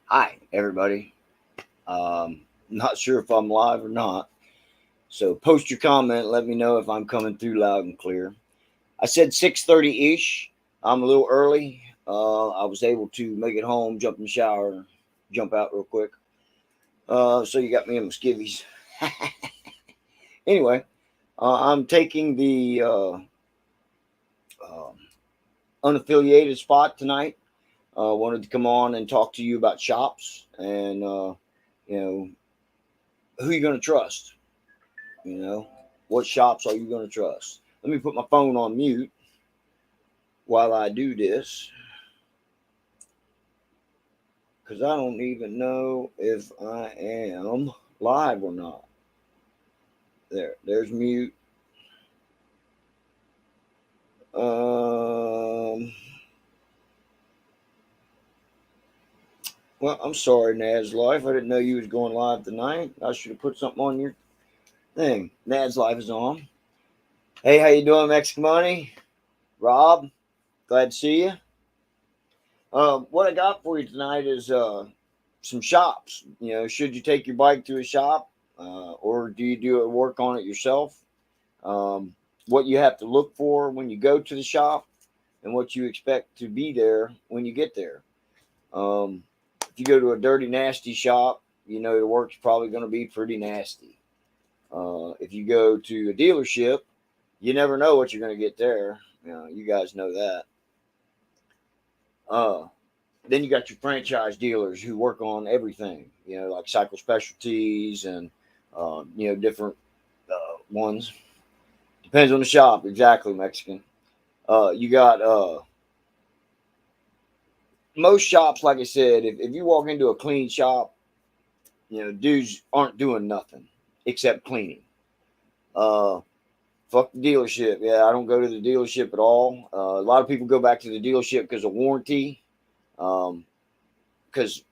Hi, everybody. Not sure if I'm live or not. So post your comment. Let me know if I'm coming through loud and clear. I said 6:30 ish. I'm a little early. I was able to make it home, jump in the shower, jump out real quick. So you got me in my skivvies. Anyway, I'm taking the unaffiliated spot tonight. Wanted to come on and talk to you about shops and you know who you going to trust. You know, what shops are you going to trust? Let me put my phone on mute while I do this because I don't even know if I am live or not. There's mute. Um, well, I'm sorry, Nad's Life. I didn't know you was going live tonight. I should have put something on your thing. Nad's Life is on. Hey, how you doing, Mexican Money? Rob, glad to see you. What I got for you tonight is some shops. Should you take your bike to a shop, or do you do work on it yourself? Um, what you have to look for when you go to the shop, and what you expect to be there when you get there. If you go to a dirty, nasty shop, the work's probably going to be pretty nasty. If you go to a dealership, you never know what you're going to get there. You guys know that. Uh, then you got your franchise dealers who work on everything, like cycle specialties and different ones. Depends on the shop, exactly, Mexican. You got most shops, like I said, if you walk into a clean shop, dudes aren't doing nothing except cleaning. Uh, Fuck the dealership. Yeah, I don't go to the dealership at all. A lot of people go back to the dealership because of warranty. Because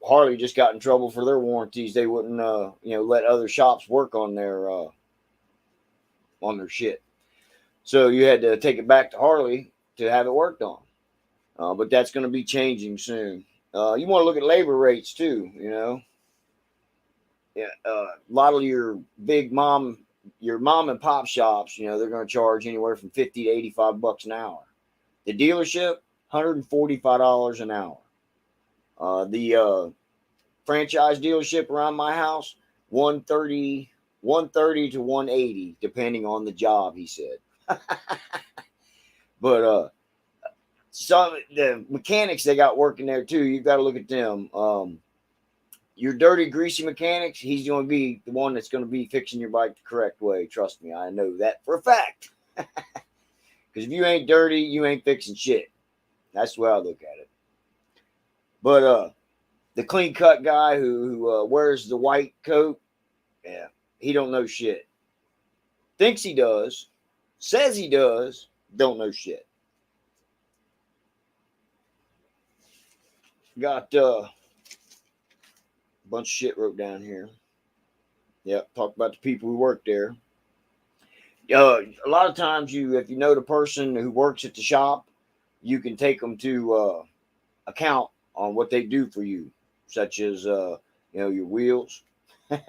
Harley just got in trouble for their warranties. They wouldn't, let other shops work on their shit. So you had to take it back to Harley to have it worked on. But that's going to be changing soon. You want to look at labor rates too. Yeah, a lot of your mom and pop shops, they're going to charge anywhere from 50 to $85 an hour. The dealership, $145 an hour. The franchise dealership around my house, 130, 130 to 180, depending on the job, he said. But some the mechanics they got working there too, you got to look at them. Your dirty, greasy mechanics, he's going to be the one that's going to be fixing your bike the correct way. Trust me, I know that for a fact. Because if you ain't dirty, you ain't fixing shit. That's the way I look at it. But the clean cut guy who wears the white coat, yeah, he don't know shit. Thinks he does, says he does, don't know shit. Got a bunch of shit wrote down here. Yep, talk about the people who work there. A lot of times, if you know the person who works at the shop, you can take them to account on what they do for you, such as your wheels. A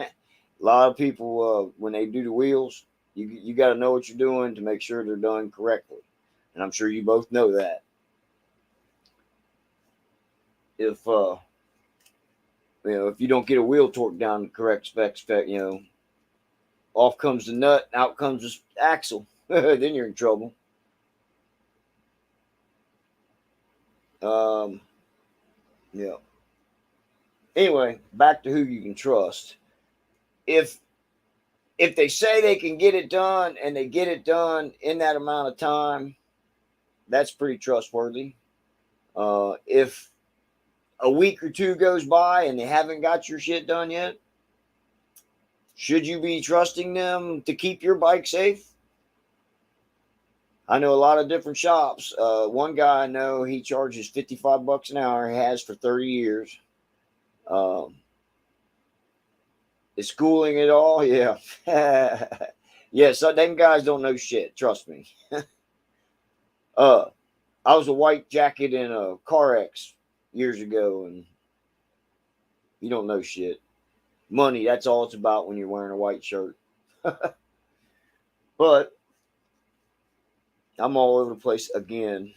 lot of people when they do the wheels, you got to know what you're doing to make sure they're done correctly, and I'm sure you both know that. If you don't get a wheel torqued down the correct spec, off comes the nut, out comes the axle. Then you're in trouble. Um, yeah. Anyway, back to who you can trust. If they say they can get it done and they get it done in that amount of time, that's pretty trustworthy. If a week or two goes by and they haven't got your shit done yet, should you be trusting them to keep your bike safe? I know a lot of different shops. One guy I know, he charges $55 an hour. He has for 30 years. Um, the schooling it all, yeah. Yeah, so them guys don't know shit. Trust me. I was a white jacket in a car X years ago, and You don't know shit. Money, that's all it's about when you're wearing a white shirt. But I'm all over the place again.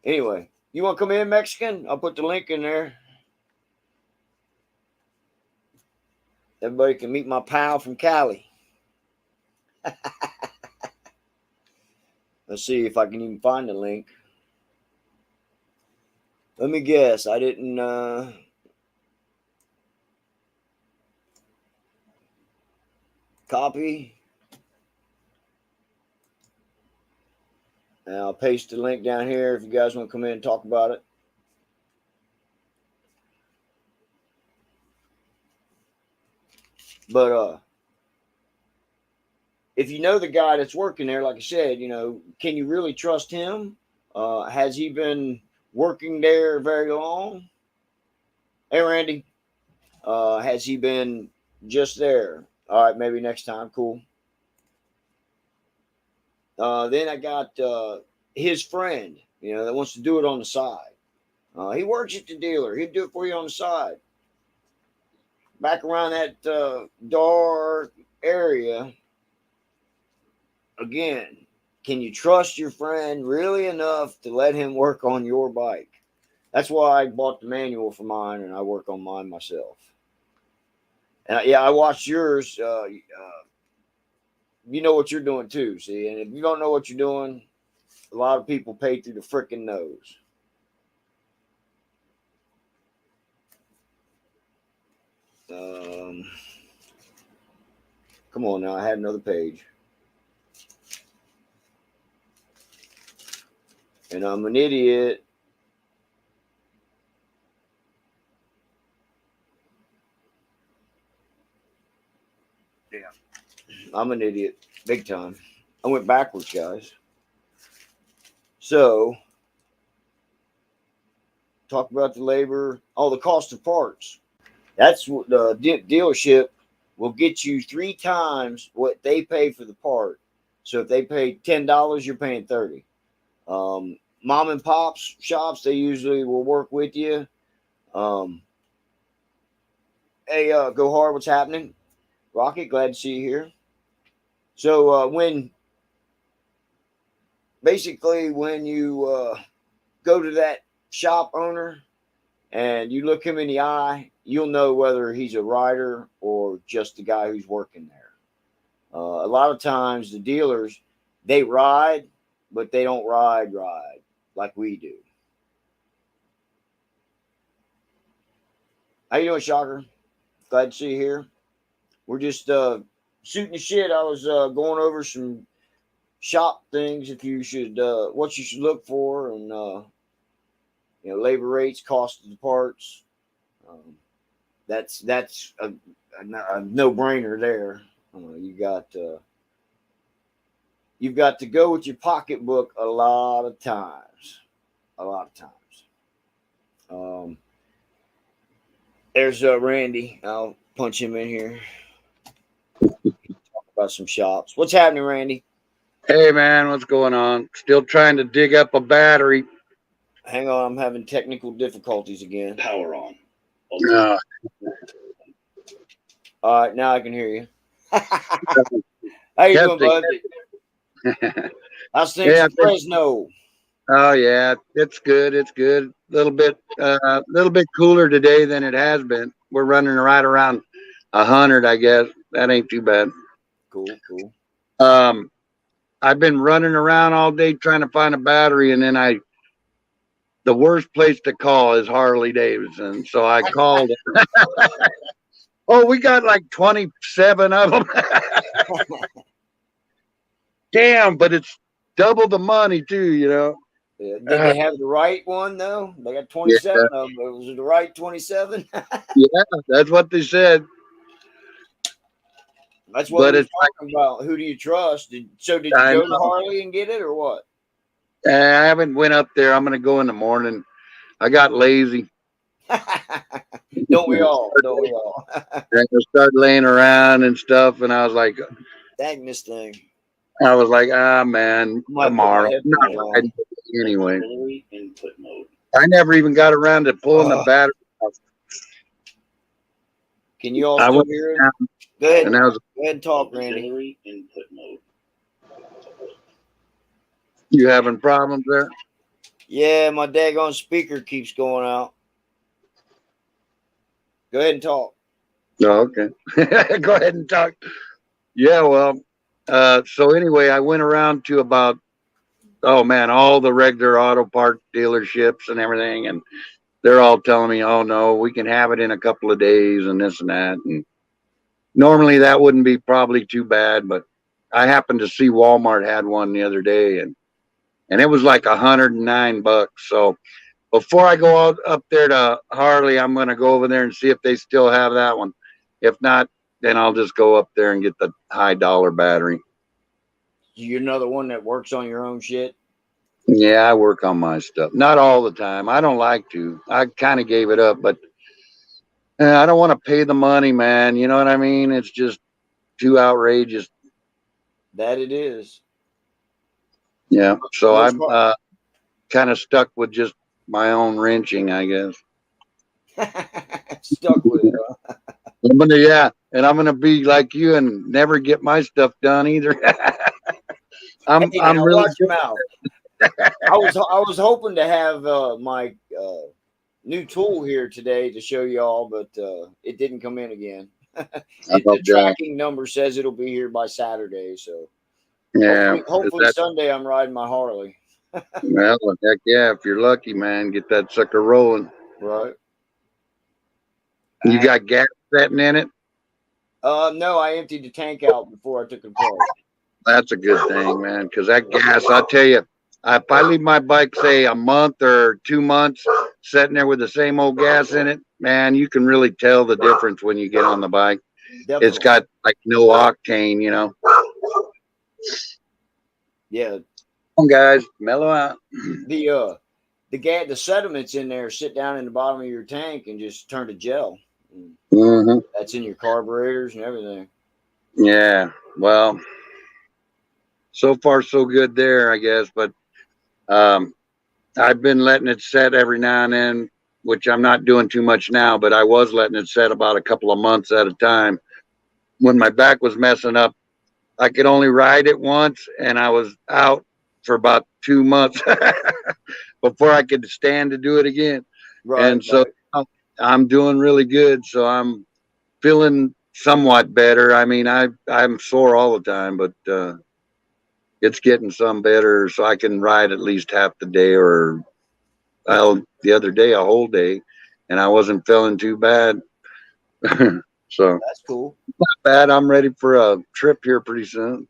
Anyway, you want to come in, Mexican? I'll put the link in there. Everybody can meet my pal from Cali. Let's see if I can even find the link. Let me guess. I didn't copy. And I'll paste the link down here if you guys want to come in and talk about it. But if you know the guy that's working there, like I said, can you really trust him? Has he been working there very long? Hey, Randy. Has he been just there? All right, maybe next time. Cool. Then I got his friend, that wants to do it on the side. He works at the dealer. He'd do it for you on the side. Back around that dark area. Again, can you trust your friend really enough to let him work on your bike? That's why I bought the manual for mine, and I work on mine myself. And I watched yours. You know what you're doing too, see? And if you don't know what you're doing, a lot of people pay through the freaking nose. Come on now, I had another page. And I'm an idiot. Yeah, I'm an idiot. Big time. I went backwards, guys. So, talk about the labor. Oh, the cost of parts. That's what the dealership will get you 3 times what they pay for the part. So if they pay $10, you're paying $30. Mom and pops shops, they usually will work with you. Hey, Go Hard, what's happening? Rocket, glad to see you here. So when you go to that shop owner and you look him in the eye, you'll know whether he's a rider or just the guy who's working there. A lot of times the dealers, they ride, but they don't ride like we do. How you doing, Shocker? Glad to see you here. We're just shooting the shit. I was going over some shop things. If you should, what you should look for, and labor rates, cost of the parts. That's a no-brainer there. You've got to go with your pocketbook a lot of times. There's Randy. I'll punch him in here. Talk about some shops. What's happening, Randy? Hey, man, what's going on? Still trying to dig up a battery. Hang on, I'm having technical difficulties again. Power on. All right, now I can hear you. How you doing, bud? How's things in Fresno? Oh yeah, it's good. It's good. Little bit cooler today than it has been. We're running right around 100, I guess. That ain't too bad. Cool. I've been running around all day trying to find a battery, and then the worst place to call is Harley Davidson. So I called. Oh, we got like 27 of them. Damn, but it's double the money too, Yeah. Did they have the right one though? They got 27 of them. Was it the right 27? Yeah, that's what they said. That's what we're talking about. Who do you trust? Did you go to Harley and get it, or what? I haven't went up there. I'm gonna go in the morning. I got lazy. Don't we all? I started laying around and stuff, and I was like, dang this thing. I was like, man, tomorrow. Anyway, Input mode. I never even got around to pulling the battery off. Can you all I still went hear down, him? Go ahead. and that was, Go ahead and talk, Randy. Auxiliary input mode. you having problems there? Yeah, my daggone speaker keeps going out. Go ahead and talk. Oh, okay. Go ahead and talk. Yeah, well, so anyway, I went around to about, oh man, all the regular auto part dealerships and everything, and they're all telling me, oh no, we can have it in a couple of days and this and that. And normally that wouldn't be probably too bad, but I happened to see Walmart had one the other day, and it was like $109. So before I go out up there to Harley, I'm gonna go over there and see if they still have that one. If not, then I'll just go up there and get the high dollar battery. You're another one that works on your own shit. Yeah, I work on my stuff. Not all the time. I don't like to. I kind of gave it up, but I don't want to pay the money, man. You know what I mean? It's just too outrageous. That it is. Yeah. So Most I'm part- kind of stuck with just my own wrenching, I guess. Stuck with it. Huh? Yeah, and I'm gonna be like you and never get my stuff done either. Hey, I'm now really watch your mouth. I was hoping to have my new tool here today to show y'all, but it didn't come in again. The tracking number says it'll be here by Saturday, so yeah. hopefully Sunday I'm riding my Harley. Well, heck yeah, if you're lucky, man, get that sucker rolling. Right. You got gas setting in it? No, I emptied the tank out before I took it apart. That's a good thing, man, because that gas, I tell you, if I leave my bike, say, a month or 2 months sitting there with the same old gas in it, man, you can really tell the difference when you get on the bike. Definitely. It's got like no octane, you know. Yeah. Come on, guys, mellow out. The sediments in there sit down in the bottom of your tank and just turn to gel. Mm-hmm. That's in your carburetors and everything. Yeah, well, so far so good there, I guess. But I've been letting it set every now and then, which I'm not doing too much now, but I was letting it set about a couple of months at a time. When my back was messing up, I could only ride it once, and I was out for about 2 months before I could stand to do it again. Right. And so I'm doing really good. So I'm feeling somewhat better. I mean, I'm sore all the time, but it's getting some better, so I can ride at least half the day, or the other day a whole day, and I wasn't feeling too bad. So that's cool. Not bad. I'm ready for a trip here pretty soon.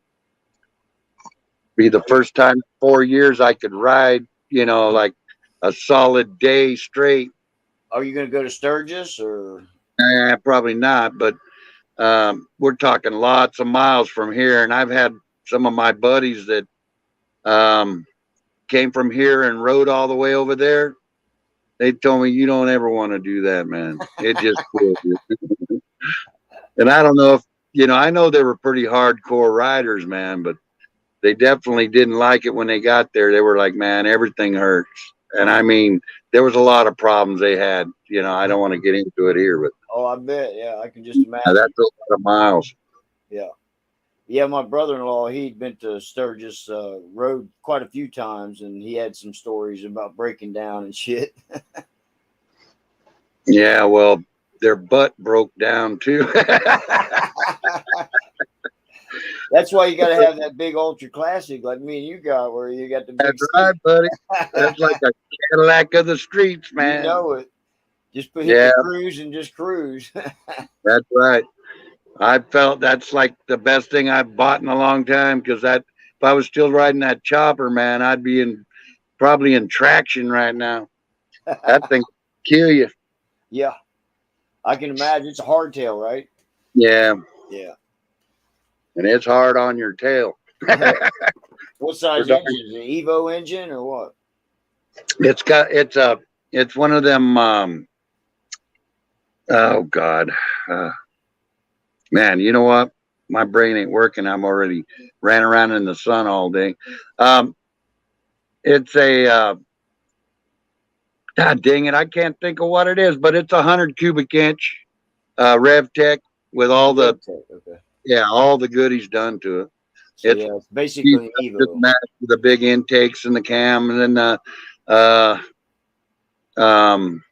Be the first time in 4 years I could ride, like a solid day straight. Are you going to go to Sturgis or? Probably not, but we're talking lots of miles from here, and I've had some of my buddies that came from here and rode all the way over there. They told me, you don't ever want to do that, man. It just kills you. And I don't know if, I know they were pretty hardcore riders, man, but they definitely didn't like it when they got there. They were like, man, everything hurts. And I mean, there was a lot of problems they had. I don't want to get into it here, but. Oh, I bet. Yeah, I can just imagine. That's a lot of miles. Yeah. Yeah, my brother-in-law, he'd been to Sturgis, rode quite a few times, and he had some stories about breaking down and shit. Yeah, well, their butt broke down too. That's why you got to have that big ultra classic like me and you got, where you got the big. That's right, buddy. That's like a Cadillac of the streets, man. You know it. Just hit the cruise and just cruise. That's right. I felt that's like the best thing I've bought in a long time, because if I was still riding that chopper, man, I'd be probably in traction right now. That thing kill you. Yeah, I can imagine. It's a hardtail, right? Yeah. Yeah. And it's hard on your tail. What size engine is it? Evo engine or what? It's one of them. Oh God. Man, you know what? My brain ain't working. I'm already ran around in the sun all day. It's a, God dang it, I can't think of what it is, but it's 100 cubic inch Rev Tech with all the Okay. all the goodies done to it. So It's yeah, it's basically an just Evo. matched with the big intakes in the cam, and then uh, um,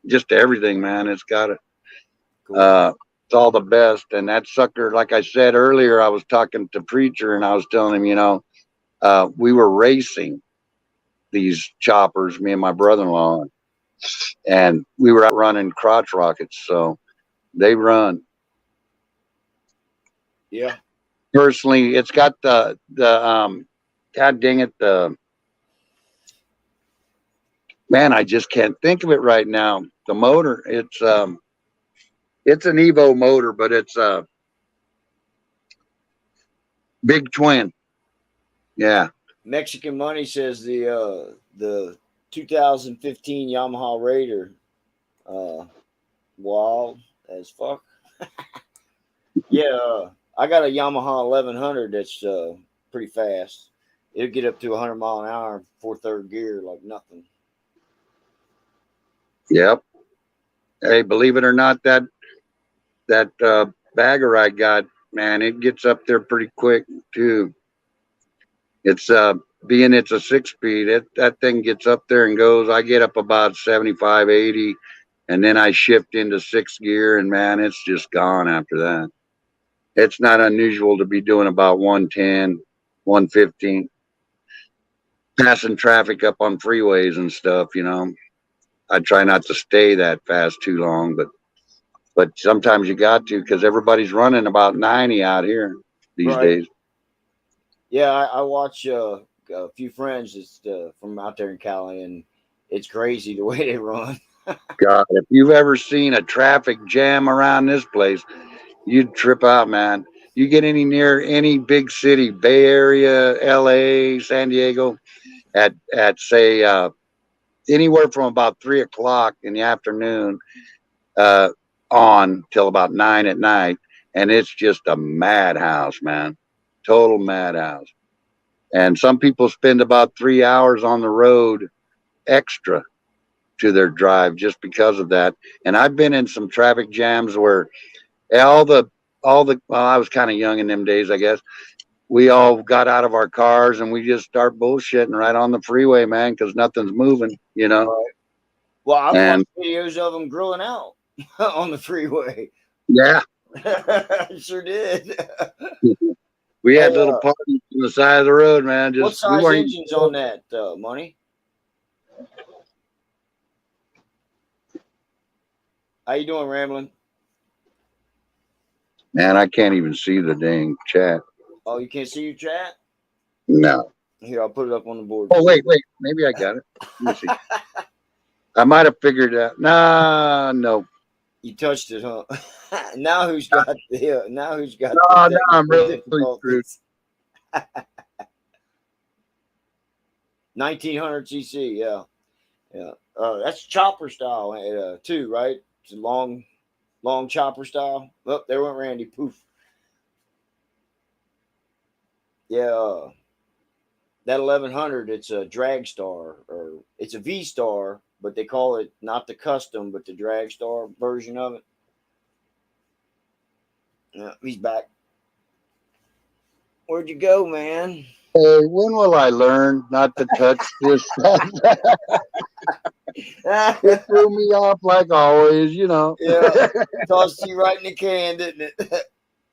just everything, man. It's got it. Cool. It's all the best. And that sucker, like I said earlier, I was talking to Preacher, and I was telling him, we were racing these choppers, me and my brother-in-law, and we were out running crotch rockets, so they run. Yeah. Personally, it's got the God dang it, the man, I just can't think of it right now. The motor, it's an Evo motor, but it's a big twin. Yeah. Mexican Money says the 2015 Yamaha Raider, wild as fuck. Yeah, I got a Yamaha 1100 that's pretty fast. It'll get up to 100 mile an hour for third gear like nothing. Yep. Hey, believe it or not, that bagger I got, man, it gets up there pretty quick too. It's being it's a 6-speed, that thing gets up there and goes. I get up about 75, 80, and then I shift into 6th gear, and man, it's just gone after that. It's not unusual to be doing about 110, 115, passing traffic up on freeways and stuff. I try not to stay that fast too long, but sometimes you got to, because everybody's running about 90 out here these Right. days. Yeah, I watch a few friends that's from out there in Cali, and it's crazy the way they run. God, if you've ever seen a traffic jam around this place, you'd trip out, man. You get any near any big city, Bay Area, LA, San Diego, at say anywhere from about 3 o'clock in the afternoon uh, on till about 9 at night, and it's just a madhouse, man. Total madhouse. And some people spend about 3 hours on the road extra to their drive just because of that. And I've been in some traffic jams where all the well, I was kind of young in them days, I guess. We all got out of our cars and we just start bullshitting right on the freeway, man, because nothing's moving. Right. Well, I've And watched videos of them grilling out on the freeway. yeah, Sure did. we Hey, had little parties on the side of the road, man. what Just we size weren't engines on that Money? How you doing, Rambling? man, I can't even see the dang chat. Oh, you can't see your chat? No. Here, I'll put it up on the board. Oh, wait. Maybe I got it. Let me see. I might have figured it out. Nah, no. You touched it, huh? Now who's got the No, I'm really difficulties? 1900 cc, yeah. That's chopper style too, right? It's a long chopper style. Oh, there went Randy. Poof. Yeah, that 1100. It's a drag star, or it's a V star, but they call it not the custom, but the drag star version of it. Yeah, he's back. Where'd you go, man? Hey, when will I learn not to touch this stuff? It threw me off like always. Yeah, tossed you right in the can, didn't it?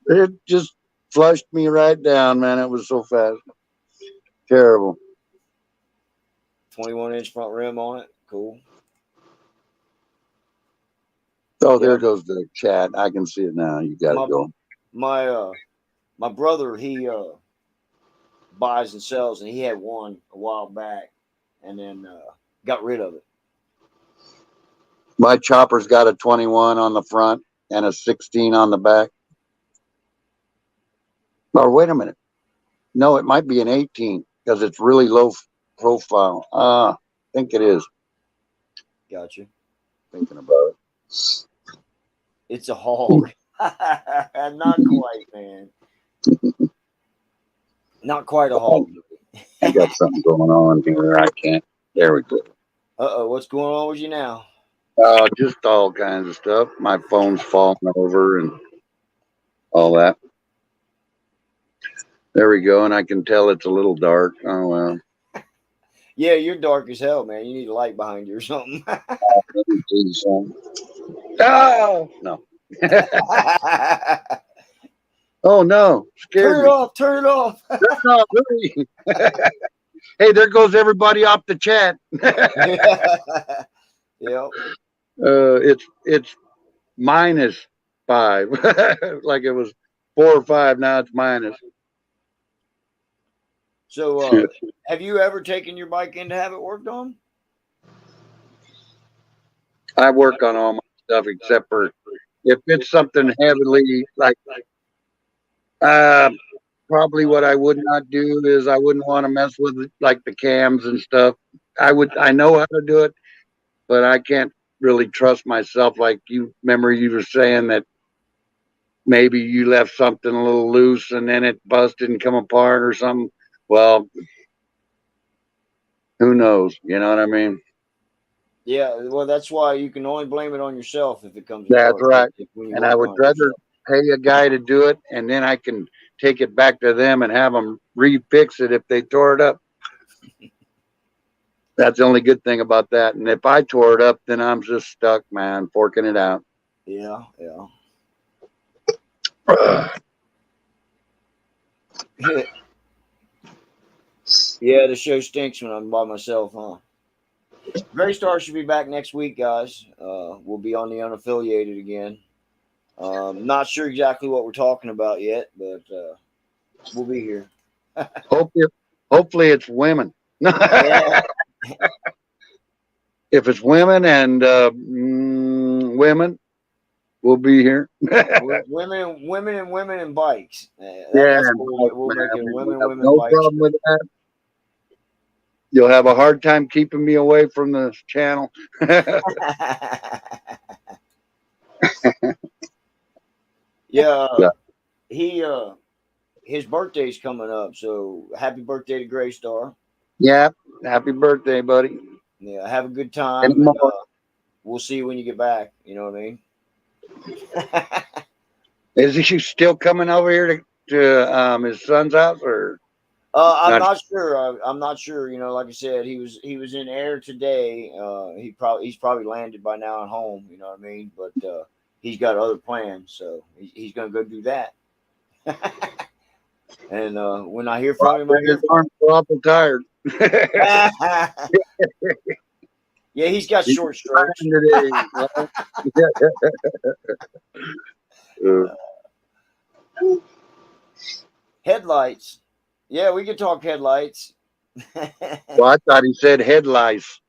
It just flushed me right down, man. It was so fast. Terrible. 21-inch front rim on it. Cool. Oh, there Yeah. goes the chat. I can see it now. You got to go. My brother, he buys and sells, and he had one a while back, and then got rid of it. My chopper's got a 21 on the front and a 16 on the back. Or wait a minute. No, it might be an 18 because it's really low profile. I think it is. Gotcha. Thinking about it. It's a hog. Not quite, man. Not quite a hog. I got something going on here. I can't. There we go. Uh-oh, what's going on with you now? Just all kinds of stuff. My phone's falling over and all that. There we go, and I can tell it's a little dark. Oh well. Yeah, you're dark as hell, man. You need a light behind you or something. Let me see some. Oh no. Oh no. Scared Turn it me. off. Turn it off. No, really. Hey, there goes everybody off the chat. Yep. It's -5. Like it was 4 or 5. Now it's minus. So, have you ever taken your bike in to have it worked on? I work on all my stuff except for if it's something heavily like uh probably what I would not do is I wouldn't want to mess with like the cams and stuff. I know how to do it, but I can't really trust myself. Like you remember you were saying that maybe you left something a little loose and then it busted and come apart or something. Well, who knows? You know what I mean? Yeah. Well, that's why you can only blame it on yourself if it comes That's apart. right. When you And I work would on it rather yourself. pay a guy to do it and then I can take it back to them and have them refix it if they tore it up. That's the only good thing about that. And if I tore it up, then I'm just stuck, man, forking it out. Yeah. Yeah. Yeah. The show stinks when I'm by myself, huh? Gray Star should be back next week, guys. We'll be on the unaffiliated again. Not sure exactly what we're talking about yet, but we'll be here. Hopefully, hopefully it's women. Yeah. If it's women and women, we'll be here. Women and bikes. Yeah, That's what we'll man, make it. we'll Women, have women, no bikes. problem with that. You'll have a hard time keeping me away from the channel. Yeah, Yeah. he his birthday's coming up, so happy birthday to Gray Star. Yeah. Happy birthday, buddy. Yeah, have a good time, and Anymore. we'll see you when you get back. You know what I mean? Is he still coming over here to his son's house or I'm not? not sure. I'm not sure. You know, like I said, he was in air today. He's probably landed by now at home. You know what I mean? But he's got other plans, so he's gonna go do that. And when I hear from him, I hear His arms are awful tired. from him. Yeah, he's got He's short strokes. today. Headlights. Yeah, we could talk headlights. Well, I thought he said head lice.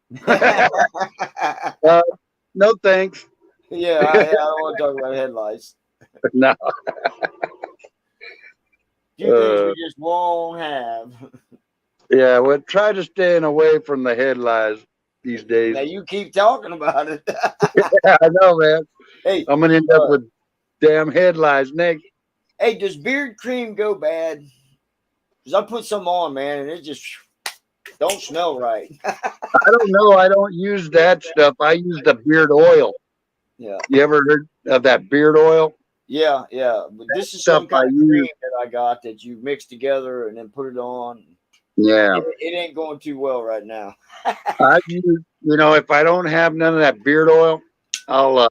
No thanks. Yeah, I don't want to talk about headlights. No. Few things we just won't have. Yeah, well, try to staying away from the head lice these days. Now you keep talking about it. Yeah, I know, man. Hey, I'm gonna end up with damn head lice next. hey, does beard cream go bad? Because I put some on, man, and it just don't smell right. I don't know. I don't use that stuff. I use the beard oil. Yeah. You ever heard of that beard oil? Yeah, yeah. But this is Stuff some kind I of use. cream that I got that you mix together and then put it on. Yeah. It ain't going too well right now. I use, if I don't have none of that beard oil, I'll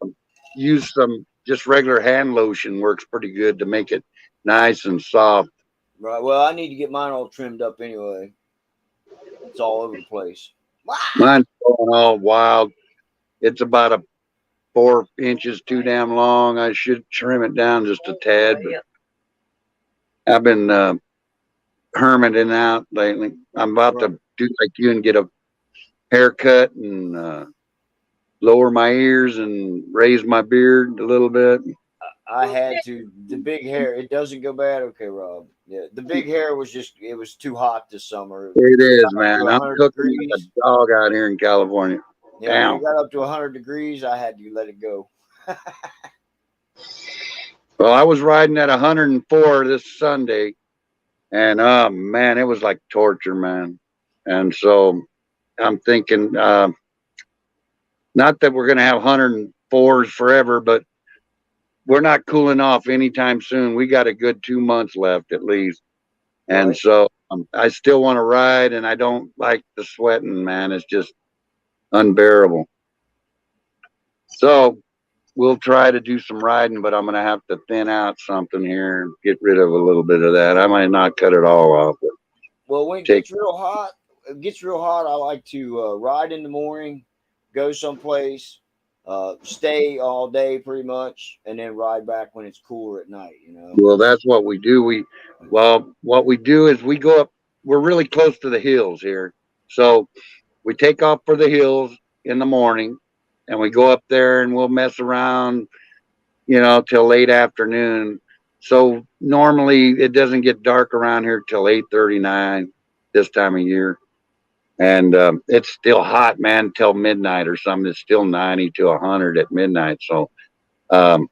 use some just regular hand lotion. Works pretty good to make it nice and soft. Right. Well, I need to get mine all trimmed up anyway. It's all over the place. Mine's going all wild. It's about 4 inches too damn long. I should trim it down just a tad, but I've been hermiting out lately. I'm about to do like you and get a haircut and lower my ears and raise my beard a little bit. I had to. The big hair, it doesn't go bad. Okay, Rob. Yeah, the big hair it was too hot this summer. It is, man. I'm 100 cooking degrees. like a dog out here in California. Yeah, when it got up to 100 degrees, I had to let it go. Well, I was riding at 104 this Sunday, and oh man, it was like torture, man. And so I'm thinking, Not that we're going to have 104s forever, but we're not cooling off anytime soon. We got a good 2 months left at least. And Right. so I still want to ride, and I don't like the sweating, man. It's just unbearable. So we'll try to do some riding, but I'm going to have to thin out something here and get rid of a little bit of that. I might not cut it all off, but Well, when take. it gets real hot. I like to ride in the morning, go someplace, stay all day pretty much, and then ride back when it's cooler at night. You know. Well, that's what we do. What we do is we go up. We're really close to the hills here, so we take off for the hills in the morning, and we go up there and we'll mess around, till late afternoon. So normally it doesn't get dark around here till 8:39 this time of year, and it's still hot, man, till midnight or something. It's still 90 to 100 at midnight. So um,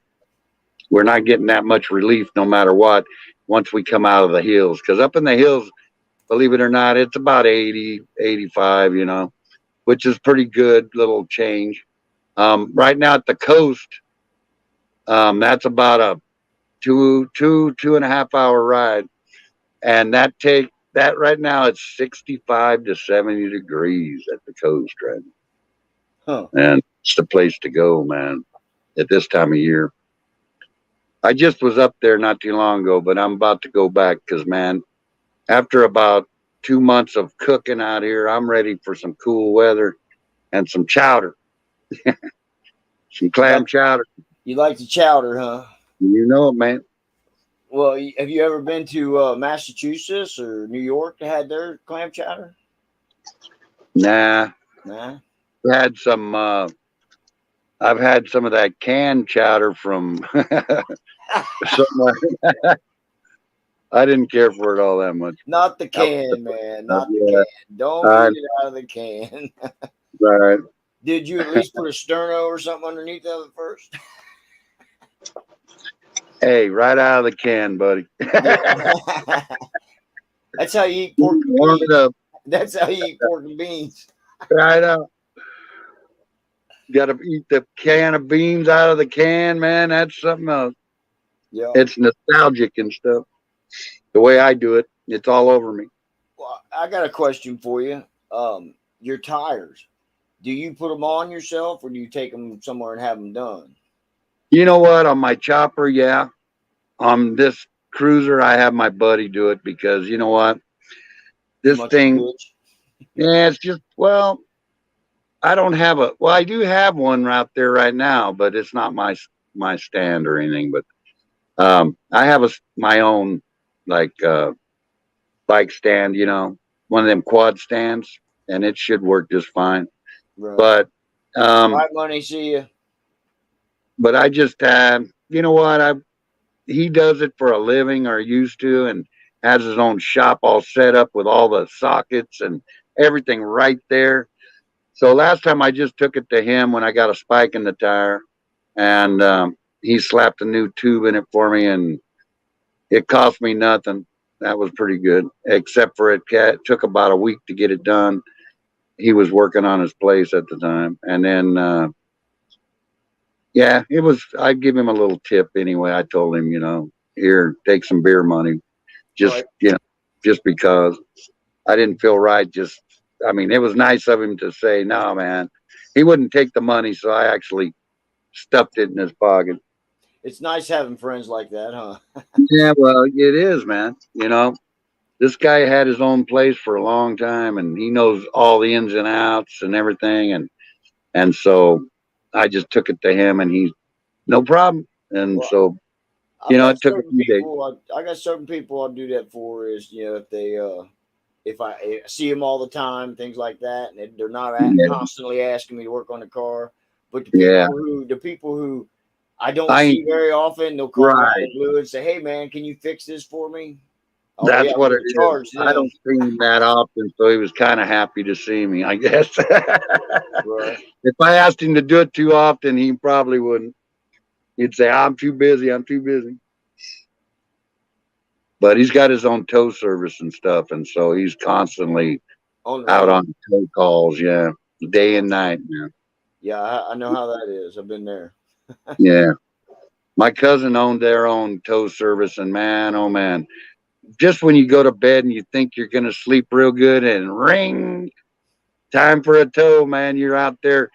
we're not getting that much relief no matter what once we come out of the hills, because up in the hills, believe it or not, it's about 80, 85, which is pretty good little change. Right now at the coast, that's about a 2.5 hour ride, and that right now it's 65 to 70 degrees at the coast right Huh. now, and it's the place to go, man, at this time of year. I just was up there not too long ago, but I'm about to go back because, man, after about 2 months of cooking out here, I'm ready for some cool weather and some chowder, some You clam like chowder. you like the chowder, huh? You know it, man. Well, have you ever been to Massachusetts or New York that had their clam chowder? Nah, Nah. had some. I've had some of that canned chowder from somewhere. I didn't care for it all that much. Not the can, man. Not the Yeah, can. Don't I, eat it out of the can. all right. Did you at least put a sterno or something underneath of it first? Hey, right out of the can, buddy. Yeah. That's how you eat pork and Warm it beans. up. That's how you eat pork and beans. Right out. Got to eat the can of beans out of the can, man. That's something else. Yeah. It's nostalgic and stuff. The way I do it, it's all over me. Well, I got a question for you. Your tires. Do you put them on yourself, or do you take them somewhere and have them done? You know what? On my chopper, yeah. On this cruiser, I have my buddy do it because you know what? Too This much of a thing, bitch. yeah, it's just, well, I don't have I do have one out there right now, but it's not my stand or anything. But I have my own, like, bike stand, one of them quad stands, and it should work just fine. Right. But um, Right money, see you. I just, you know what? He does it for a living, or used to, and has his own shop all set up with all the sockets and everything right there. So last time I just took it to him when I got a spike in the tire, and he slapped a new tube in it for me, and it cost me nothing. That was pretty good, except for it took about a week to get it done. He was working on his place at the time, and then yeah, it was. I'd give him a little tip anyway. I told him, here, take some beer money, just Right. just because I didn't feel right. I mean, it was nice of him to say, no, man. He wouldn't take the money, so I actually stuffed it in his pocket. It's nice having friends like that, huh? Yeah, well, it is, man. This guy had his own place for a long time, and he knows all the ins and outs and everything, and so I just took it to him, and he no problem. And Well, so I've got it took a certain few days. people. I got certain people I'll do that for. Is if they if I see them all the time, things like that, and they're not Yeah, constantly asking me to work on the car. But yeah. the people who I don't I see very often, they'll call me out right. of the blue and say, "Hey, man, can you fix this for me?" Oh yeah, That's I'm what gonna it is. charge I them. don't see him that often, so he was kind of happy to see me, I guess. Right. If I asked him to do it too often, he probably wouldn't. He'd say, "I'm too busy. I'm too busy." But he's got his own tow service and stuff, and so he's constantly On the out road. on tow calls. Yeah, day and night, man. Yeah, I know how that is. I've been there. Yeah. My cousin owned their own tow service, and man, oh man, just when you go to bed and you think you're going to sleep real good and ring, time for a tow, man, you're out there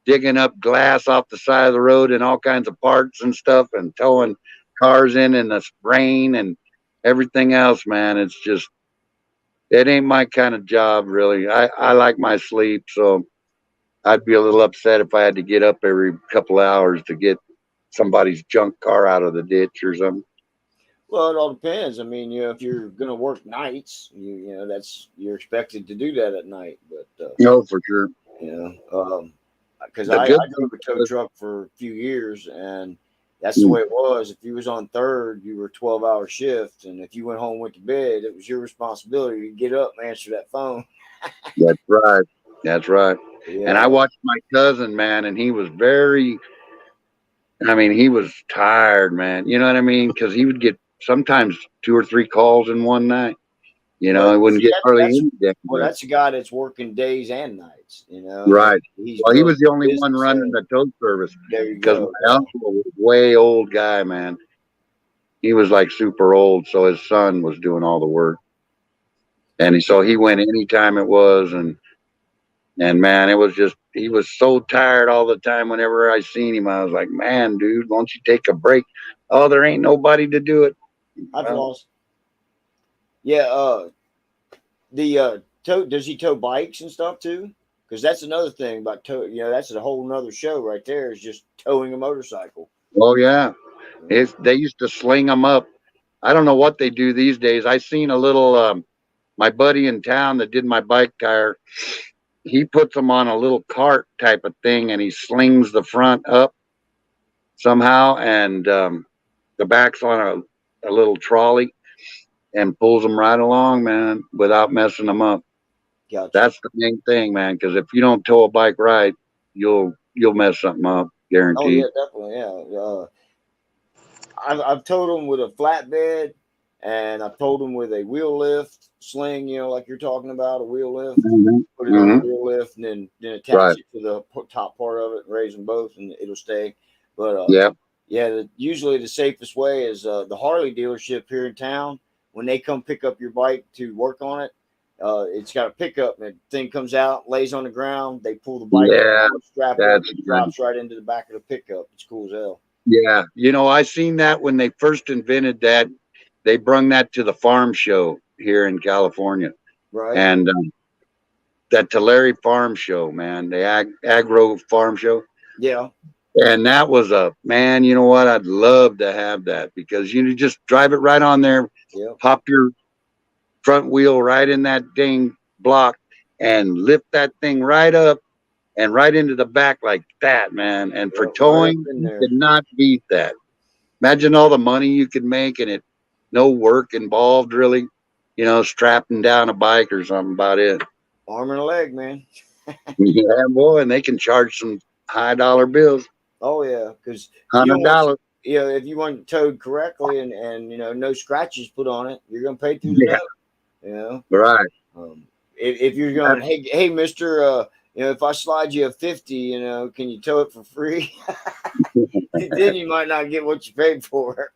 digging up glass off the side of the road and all kinds of parts and stuff and towing cars in the rain and everything else, man. It's just, it ain't my kind of job, really. I like my sleep, so I'd be a little upset if I had to get up every couple hours to get somebody's junk car out of the ditch or something. Well, it all depends. I mean, if you're going to work nights, that's you're expected to do that at night. But No, for sure. Because The I good drove thing a tow is, truck for a few years, and that's the mm, way it was. If you was on third, you were 12-hour shift, and if you went home, went to bed, it was your responsibility to get up and answer that phone. that's right. That's right. And I Yeah, watched my cousin, man, and he was very, I mean, he was tired, man. You know what I mean? Because he would get sometimes two or three calls in one night. You know, well, he wouldn't see, get hardly that's any damn well, rest. that's a guy that's working days and nights. And Right. he's Well, he was building the a only one business running there. the tow service There you because go. my uncle was a way old guy, man. He was like super old, so his son was doing all the work. And so he went anytime it was, and man, it was just he was so tired all the time. Whenever I seen him, I was like, man, dude, why don't you take a break? Oh, there ain't nobody to do it. I've Well, lost. Yeah. The tow does he tow bikes and stuff too? Because that's another thing about tow. That's a whole nother show right there. Is just towing a motorcycle. oh yeah, Yeah. they used to sling them up. I don't know what they do these days. I seen a little my buddy in town that did my bike tire. He puts them on a little cart type of thing, and he slings the front up somehow, and the back's on a little trolley and pulls them right along, man, without messing them up. Gotcha. That's the main thing, man. Because if you don't tow a bike right, you'll mess something up, Oh yeah, guaranteed. definitely. Yeah. I've towed them with a flatbed, and I've towed them with a wheel lift sling. Like you're talking about a wheel lift. Hmm. Put it on the Hmm. wheel lift, and then attach Right. it to the top part of it, and raise them both, and it'll stay. But Yeah. yeah, usually the safest way is the Harley dealership here in town. When they come pick up your bike to work on it, it's got a pickup, and the thing comes out, lays on the ground. They pull the bike up, Yeah. strap it, That's and it nice. drops right into the back of the pickup. It's cool as hell. Yeah. I seen that when they first invented that. They brung that to the farm show here in California, Right? and that Tulare Farm Show, man, the agro farm show. Yeah. And that was a man, you know what? I'd love to have that because you just drive it right on there, Yeah. pop your front wheel right in that dang block and lift that thing right up and right into the back like that, man. And for Yeah. Right up towing, in you there. could not beat that. Imagine all the money you could make and it no work involved really, strapping down a bike or something about it. Arm and a leg, man. Yeah, boy, and they can charge some high dollar bills, Oh yeah, because if you don't want, $100. if you want it towed correctly and no scratches put on it, you're gonna pay through the Yeah, nose. You know, right. if you're going, hey Mister, if I slide you a 50, can you tow it for free? Then you might not get what you paid for.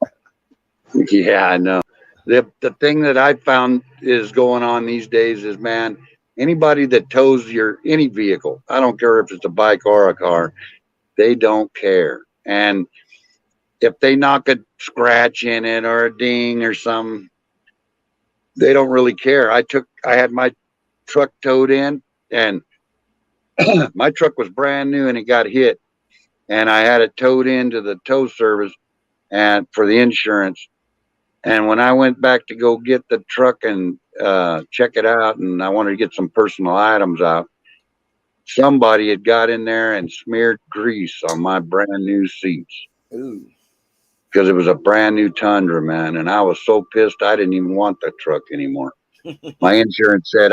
Yeah, I know. The thing that I found is going on these days is, man, anybody that tows your any vehicle, I don't care if it's a bike or a car, they don't care. And if they knock a scratch in it or a ding or something, they don't really care. I had my truck towed in, and my truck was brand new and it got hit, and I had it towed into the tow service and for the insurance. And when I went back to go get the truck and check it out, and I wanted to get some personal items out, somebody had got in there and smeared grease on my brand new seats Ooh, because it was a brand new Tundra, man. And I was so pissed I didn't even want the truck anymore. My insurance said,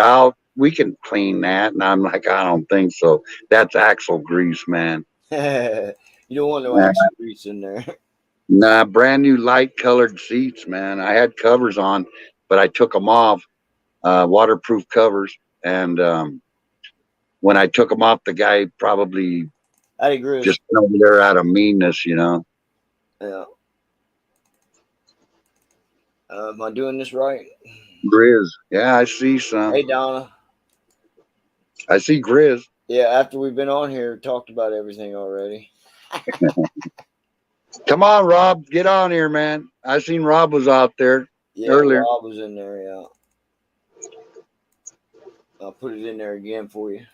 we can clean that. And I'm like, I don't think so. That's axle grease, man. you don't want no Uh, axle grease in there. Nah, brand new light colored seats, man. I had covers on, but I took them off, waterproof covers. And when I took them off, the guy probably I agree. Just over there out of meanness, you know. Yeah. Am I doing this right? Grizz. Yeah, I see some. Hey, Donna. I see Grizz. Yeah, after we've been on here, talked about everything already. Come on, Rob. Get on here, man. I seen Rob was out there Yeah, earlier. Rob was in there. Yeah. I'll put it in there again for you.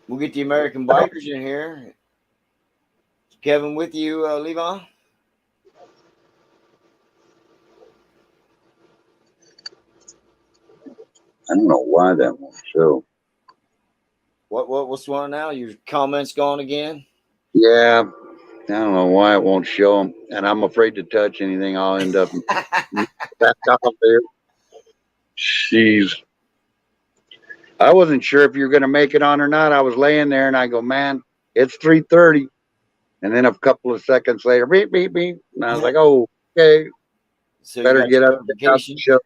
We'll get the American bikers in here. Is Kevin with you, Levi? I don't know why that won't show. What's going on now? Your comments gone again? Yeah, I don't know why it won't show them, and I'm afraid to touch anything. I'll end up back off there. Jeez. I wasn't sure if you were going to make it on or not. I was laying there and I go, man, it's 3:30. And then a couple of seconds later, beep, beep, beep. And I was like, oh, okay. So Better get up, get out the show,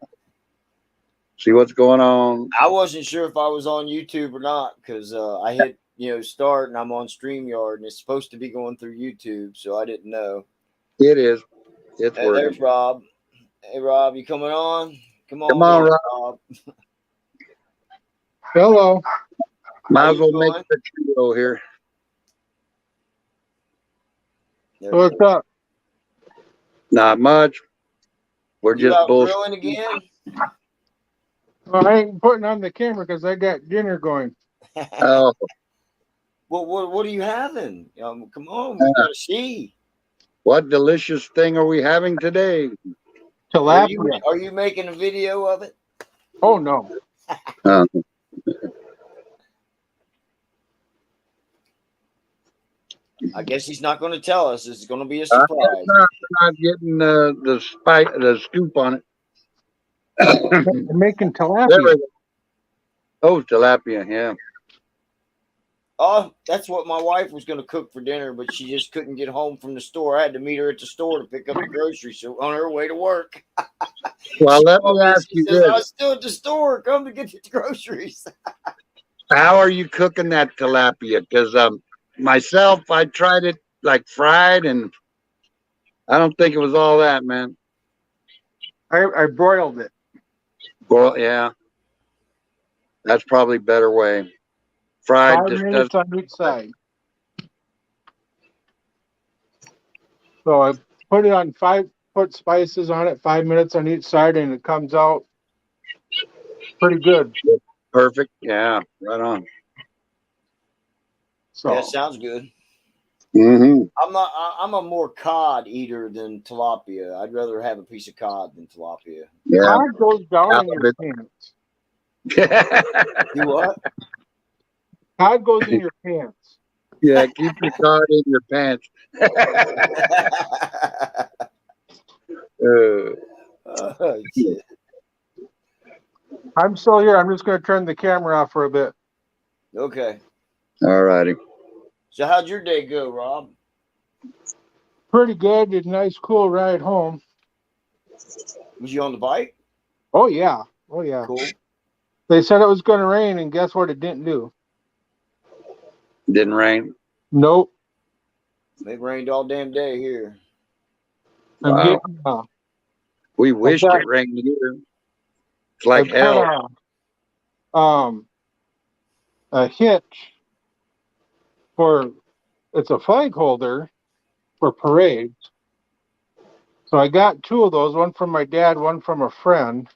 see what's going on. I wasn't sure if I was on YouTube or not because I hit start and I'm on StreamYard and it's supposed to be going through YouTube, so I didn't know. It is. It's Hey, working. there's Rob. Hey, Rob, you coming on? Come Come on, Rob. Hello. Might as well make the trio here. What's up? Not much. We're You just out bullshit. grilling again? Well, I ain't putting on the camera because I got dinner going. Oh, Well, what are you having? Come on, we gotta see. what delicious thing are we having today? Tilapia. Are you making a video of it? Oh, no. I guess he's not going to tell us. It's going to be a surprise. Not getting the scoop on it. I'm making tilapia. Oh, tilapia, yeah. Oh, that's what my wife was going to cook for dinner, but she just couldn't get home from the store. I had to meet her at the store to pick up the groceries so on her way to work. Well, let me ask you this. I was still at the store. Come to get the groceries. How are you cooking that tilapia? Because myself, I tried it like fried, and I don't think it was all that, man. I broiled it. Well, yeah, that's probably a better way. Fried 5 just minutes doesn't. on each side. So I put it on put spices on it, 5 minutes on each side, and it comes out pretty good. Perfect. Yeah, right on. So Yeah, sounds good. Mm-hmm. I'm a more cod eater than tilapia. I'd rather have a piece of cod than tilapia. Yeah. cod goes down in your pants. You what? Cod goes in your pants. Yeah, keep your card in your pants. Oh, shit. I'm still here. I'm just going to turn the camera off for a bit. Okay. All righty. So how'd your day go, Rob? Pretty good. Did a nice, cool ride home. Was you on the bike? Oh, yeah. Oh, yeah. Cool. They said it was going to rain, and guess what it didn't do? Didn't rain. Nope. It rained all damn day here. I'm Wow. getting We wished it rained here. It's like hell. A hitch for it's a flag holder for parades. So I got two of those, one from my dad, one from a friend.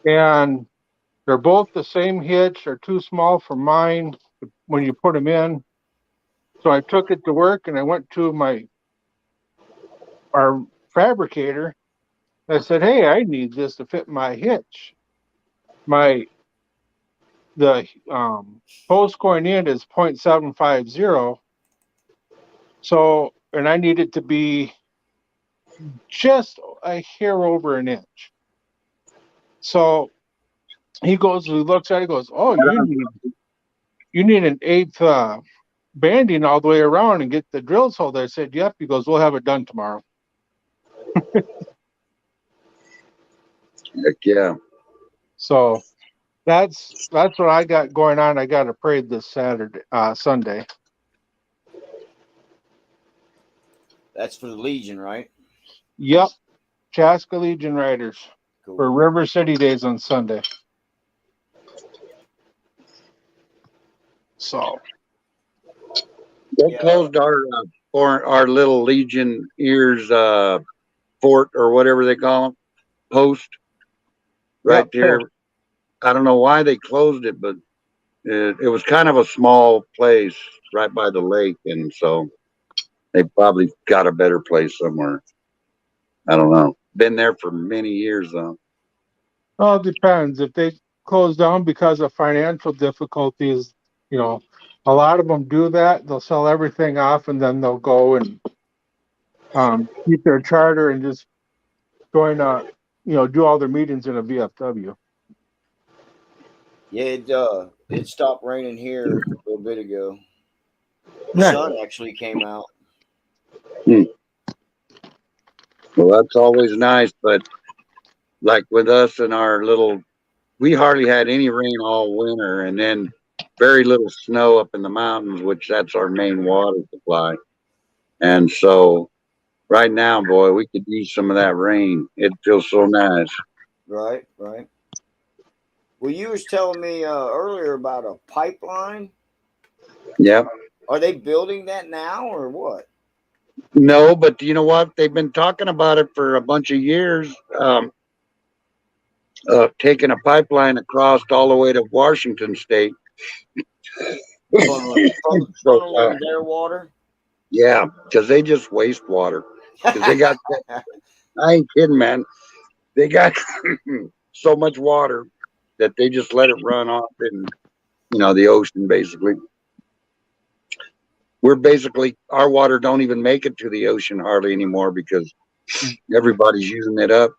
And they're both the same hitch. They're too small for mine when you put them in. So I took it to work and I went to our fabricator. I said, hey, I need this to fit my hitch. The post going in is 0.750. So, and I need it to be just a hair over an inch. So he looks at it, goes, oh, you need an eighth banding all the way around and get the drills hole there. I said, yep. He goes, we'll have it done tomorrow. Heck yeah. So That's what I got going on. I got a parade this Sunday. That's for the Legion, right? Yep, Chaska Legion Riders Cool. for River City Days on Sunday. So They Yeah. closed our little Legion ears fort or whatever they call them, post right Yep, there. post. I don't know why they closed it, but it was kind of a small place right by the lake, and so they probably got a better place somewhere. I don't know. Been there for many years though. Well, it depends. If they close down because of financial difficulties, a lot of them do that. They'll sell everything off and then they'll go and keep their charter and just join do all their meetings in a VFW. Yeah, it stopped raining here a little bit ago. The Yeah. sun actually came out. Well, that's always nice, but like with us and our little, we hardly had any rain all winter, and then very little snow up in the mountains, which that's our main water supply. And so right now, boy, we could use some of that rain. It feels so nice. Right, right. Well, you was telling me earlier about a pipeline. Yep. Are they building that now or what? No, but you know what? They've been talking about it for a bunch of years. Taking a pipeline across all the way to Washington State. Funneling, So, funneling their water? yeah, because they just waste water. Because they got, I ain't kidding, man. They got so much water that they just let it run off in, the ocean, basically. We're basically, our water don't even make it to the ocean hardly anymore because everybody's using it up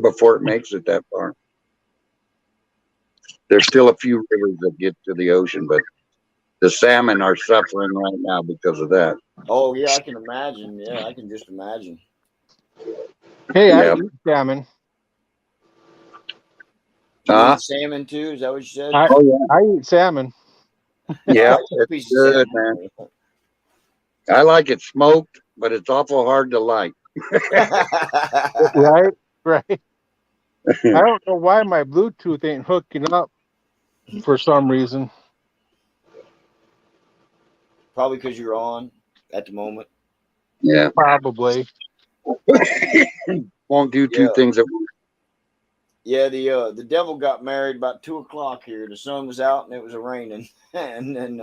before it makes it that far. There's still a few rivers that get to the ocean, but the salmon are suffering right now because of that. Oh, yeah, I can imagine. Yeah, I can just imagine. Hey, I Yeah. eat salmon. You eat salmon too? Is that what you said? Oh, yeah. I eat salmon. Yeah, I eat a it's piece of good, salmon. man. I like it smoked, but it's awful hard to like. Right, right. I don't know why my Bluetooth ain't hooking up for some reason. Probably because you're on at the moment. Yeah. Probably. Won't do two Yeah. things at once. Yeah, the devil got married about 2:00 here. The sun was out and it was raining, and then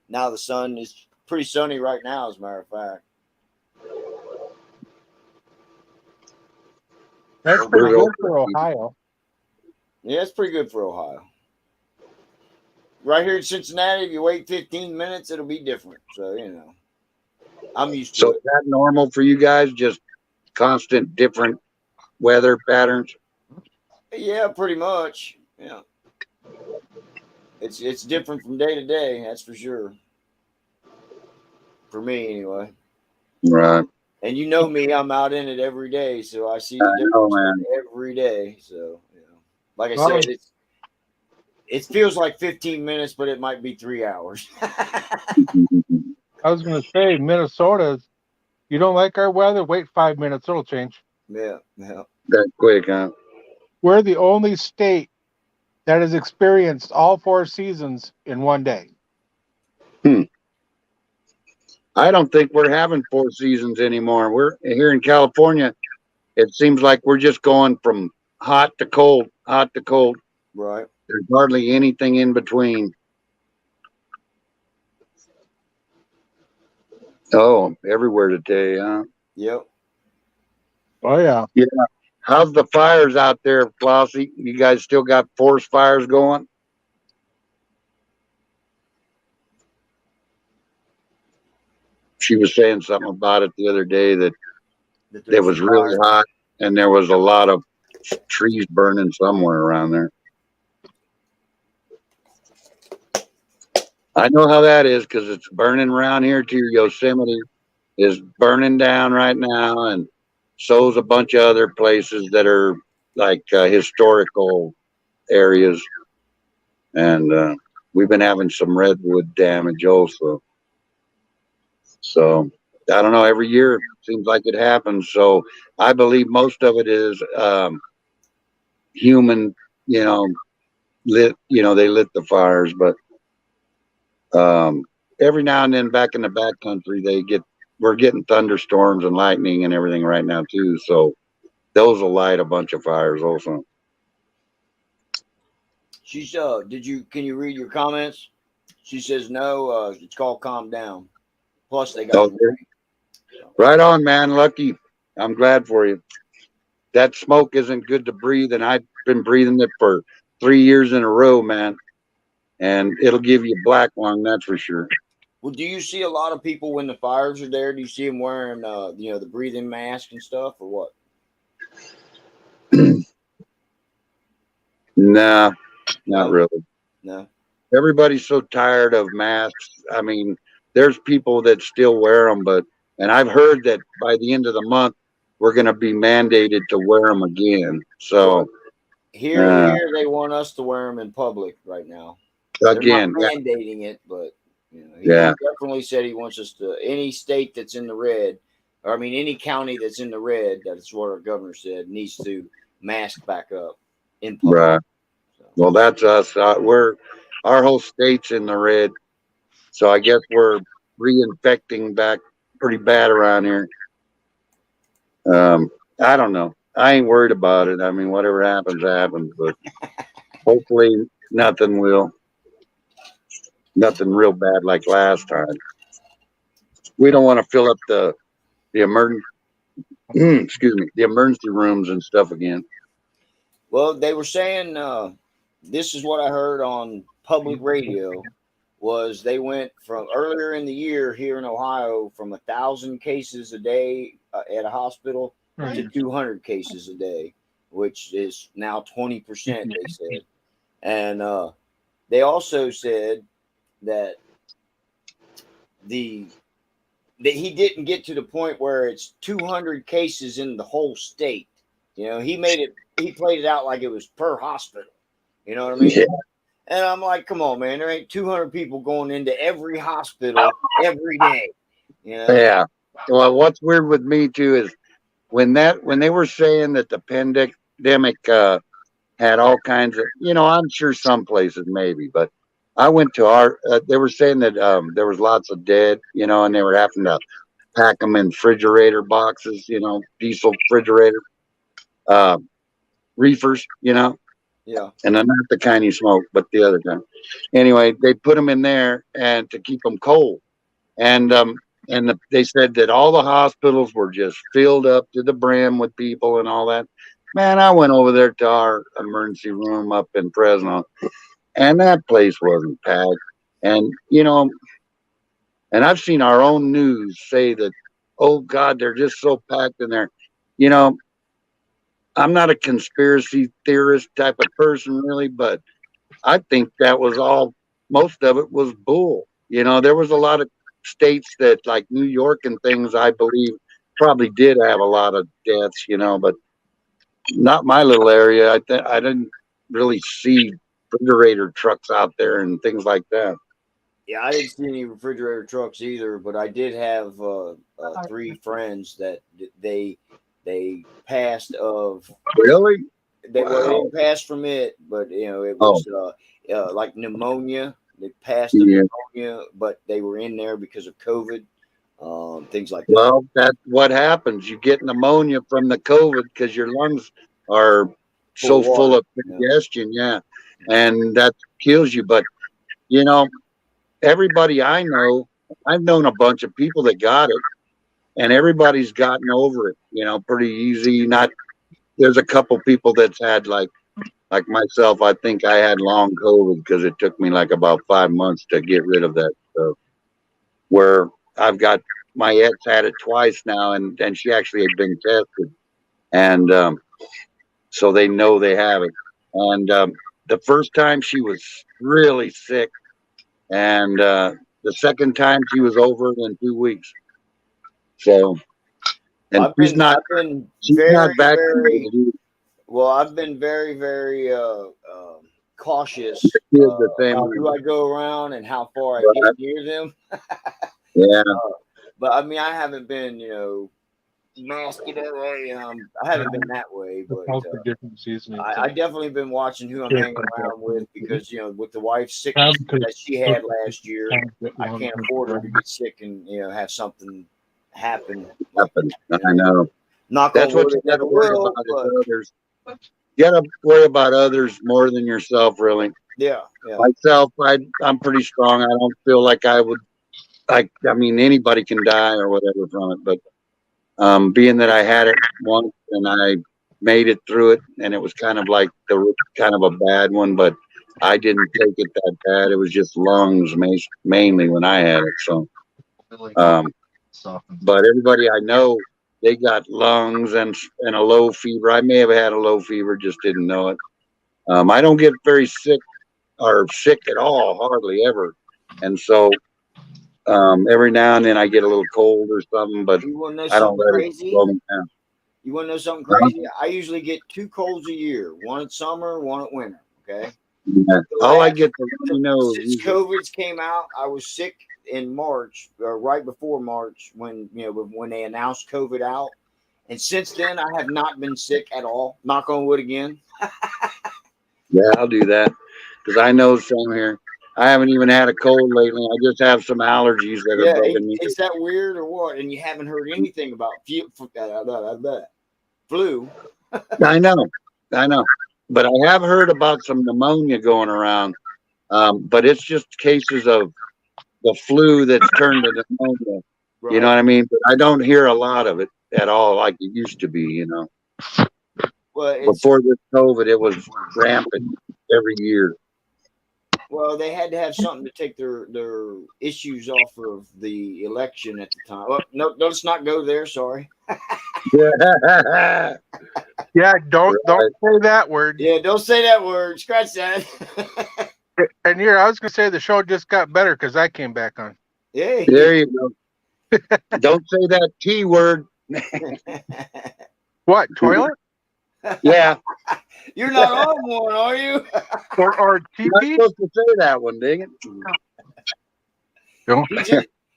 now the sun is pretty sunny right now, as a matter of fact. That's pretty good for Ohio. Yeah, it's pretty good for Ohio. Right here in Cincinnati, if you wait 15 minutes, it'll be different. So I'm used to So it. is that normal for you guys? Just constant different weather patterns? Yeah, pretty much. Yeah, it's different from day to day. That's for sure. For me, anyway. Right. And you know me, I'm out in it every day, so I see the I know, difference man. every day. So, like I Well, said, it feels like 15 minutes, but it might be 3 hours. I was going to say, Minnesota, you don't like our weather? Wait 5 minutes, it'll change. Yeah. That quick, huh? We're the only state that has experienced all 4 seasons in one day. I don't think we're having 4 seasons anymore. We're here in California. It seems like we're just going from hot to cold, hot to cold. Right. There's hardly anything in between. Oh, everywhere today, huh? Yep. Oh, yeah. Yeah. How's the fires out there, Flossie? You guys still got forest fires going? She was saying something about it the other day that it was really hot and there was a lot of trees burning somewhere around there. I know how that is because it's burning around here too. Yosemite is burning down right now, and so's a bunch of other places that are like historical areas. and we've been having some redwood damage also. So I don't know. Every year it seems like it happens. So I believe most of it is human. You know, lit. You know, they lit the fires, but um, every now and then back in the back country, we're getting thunderstorms and lightning and everything right now too. So those will light a bunch of fires also. She's can you read your comments? She says no, it's called calm down. Plus they got Okay. Right on, man. Lucky. I'm glad for you. That smoke isn't good to breathe, and I've been breathing it for 3 years in a row, man. And it'll give you black lung, that's for sure. Well, do you see a lot of people when the fires are there? Do you see them wearing the breathing mask and stuff, or what? Nah, not No? really. No. Everybody's so tired of masks. I mean, there's people that still wear them, and I've heard that by the end of the month, we're going to be mandated to wear them again. So, Here they want us to wear them in public right now. They're not again, mandating it, but he yeah, definitely said he wants us to. Any state that's in the red, or I mean, any county that's in the red, that's what our governor said, needs to mask back up in public. right. So, Well, that's us. Our whole state's in the red. So I guess we're reinfecting back pretty bad around here. I don't know. I ain't worried about it. I mean, whatever happens, happens. But hopefully, nothing nothing real bad like last time. We don't want to fill up the emergency, excuse me, the emergency rooms and stuff again. well, they were saying this is what I heard on public radio. Was they went from earlier in the year here in Ohio from 1,000 cases a day at a hospital to 200 cases a day, which is now 20%. They said, and they also said that that he didn't get to the point where it's 200 cases in the whole state. He played it out like it was per hospital. You know what I mean? Yeah. And I'm like, come on, man, there ain't 200 people going into every hospital every day. Yeah. Well, what's weird with me too is when they were saying that the pandemic had all kinds of, I'm sure some places maybe, but I went to they were saying that there was lots of dead, and they were having to pack them in refrigerator boxes, diesel refrigerator, uh, reefers, Yeah. and not the kind you smoke, but the other kind. Anyway, they put them in there and to keep them cold. And they said that all the hospitals were just filled up to the brim with people and all that. Man, I went over there to our emergency room up in Fresno, and that place wasn't packed. And and I've seen our own news say that, oh God, they're just so packed in there. You know, I'm not a conspiracy theorist type of person, really, but I think that was all. Most of it was bull. There was a lot of states that, like New York and things, I believe probably did have a lot of deaths. But not my little area. I didn't really see refrigerator trucks out there and things like that. Yeah, I didn't see any refrigerator trucks either, but I did have 3 friends that they passed of. Really? They Wow. didn't pass from it, but it Oh, was like pneumonia. They passed of yeah. pneumonia, but they were in there because of COVID, things like that. Well, that's what happens. You get pneumonia from the COVID because your lungs are Full so of water. full of Yeah. congestion. Yeah. And that kills you. But, you know, everybody I know, I've known a bunch of people that got it, and everybody's gotten over it, pretty easy. Not There's a couple people that's had like myself. I think I had long COVID because it took me like about 5 months to get rid of that stuff. Where I've got my ex had it twice now, and she actually had been tested, and so they know they have it. And the first time she was really sick, and the second time she was over it in 2 weeks. So, and I've been she's very, not vaccinated very either. well. I've been very, very cautious Kids the same about way. who I go around and how far I Right. get near them. Yeah. But I mean, I haven't been, masked that way. I haven't been that way, but Healthy different seasonings. I definitely been watching who I'm hanging around with because with the wife's sickness that she had last year, I can't afford her to get sick and have something happen. Happen. I know. Knock That's on what wood, you it got to never worry will. about But is others. You got to worry about others more than yourself, really. yeah. Myself, I'm pretty strong. I don't feel like I would. I mean, anybody can die or whatever from it, but being that I had it once and I made it through it, and it was kind of like kind of a bad one, but I didn't take it that bad. It was just lungs mainly when I had it. So, but everybody I know, they got lungs and a low fever. I may have had a low fever, just didn't know it. I don't get very sick or sick at all, hardly ever, and so every now and then I get a little cold or something, but You want to know I don't something let it crazy? slow me down. You want to know something crazy? I usually get 2 colds a year, one in summer, one in winter. Okay. Yeah. All I get to know Since COVID's came out, I was sick in March, or right before March, when when they announced COVID out, and since then I have not been sick at all. Knock on wood again. Yeah, I'll do that because I know some here. I haven't even had a cold lately. I just have some allergies that are bugging me. Is that weird or what? And you haven't heard anything about flu. I know, but I have heard about some pneumonia going around. But it's just cases of the flu that's turned to pneumonia. Right. You know what I mean? But I don't hear a lot of it at all, like it used to be. You know, Well, before this COVID, it was rampant every year. Well, they had to have something to take their issues off of the election at the time. Well, no, let's not go there. Sorry. Yeah, Don't say that word. Yeah, don't say that word. Scratch that. And here, I was gonna say the show just got better because I came back on. Yeah. there you go. Don't say that T word. What, toilet? Yeah. You're not on one, are you? Or You're not TP? supposed to say that one, dang it. No.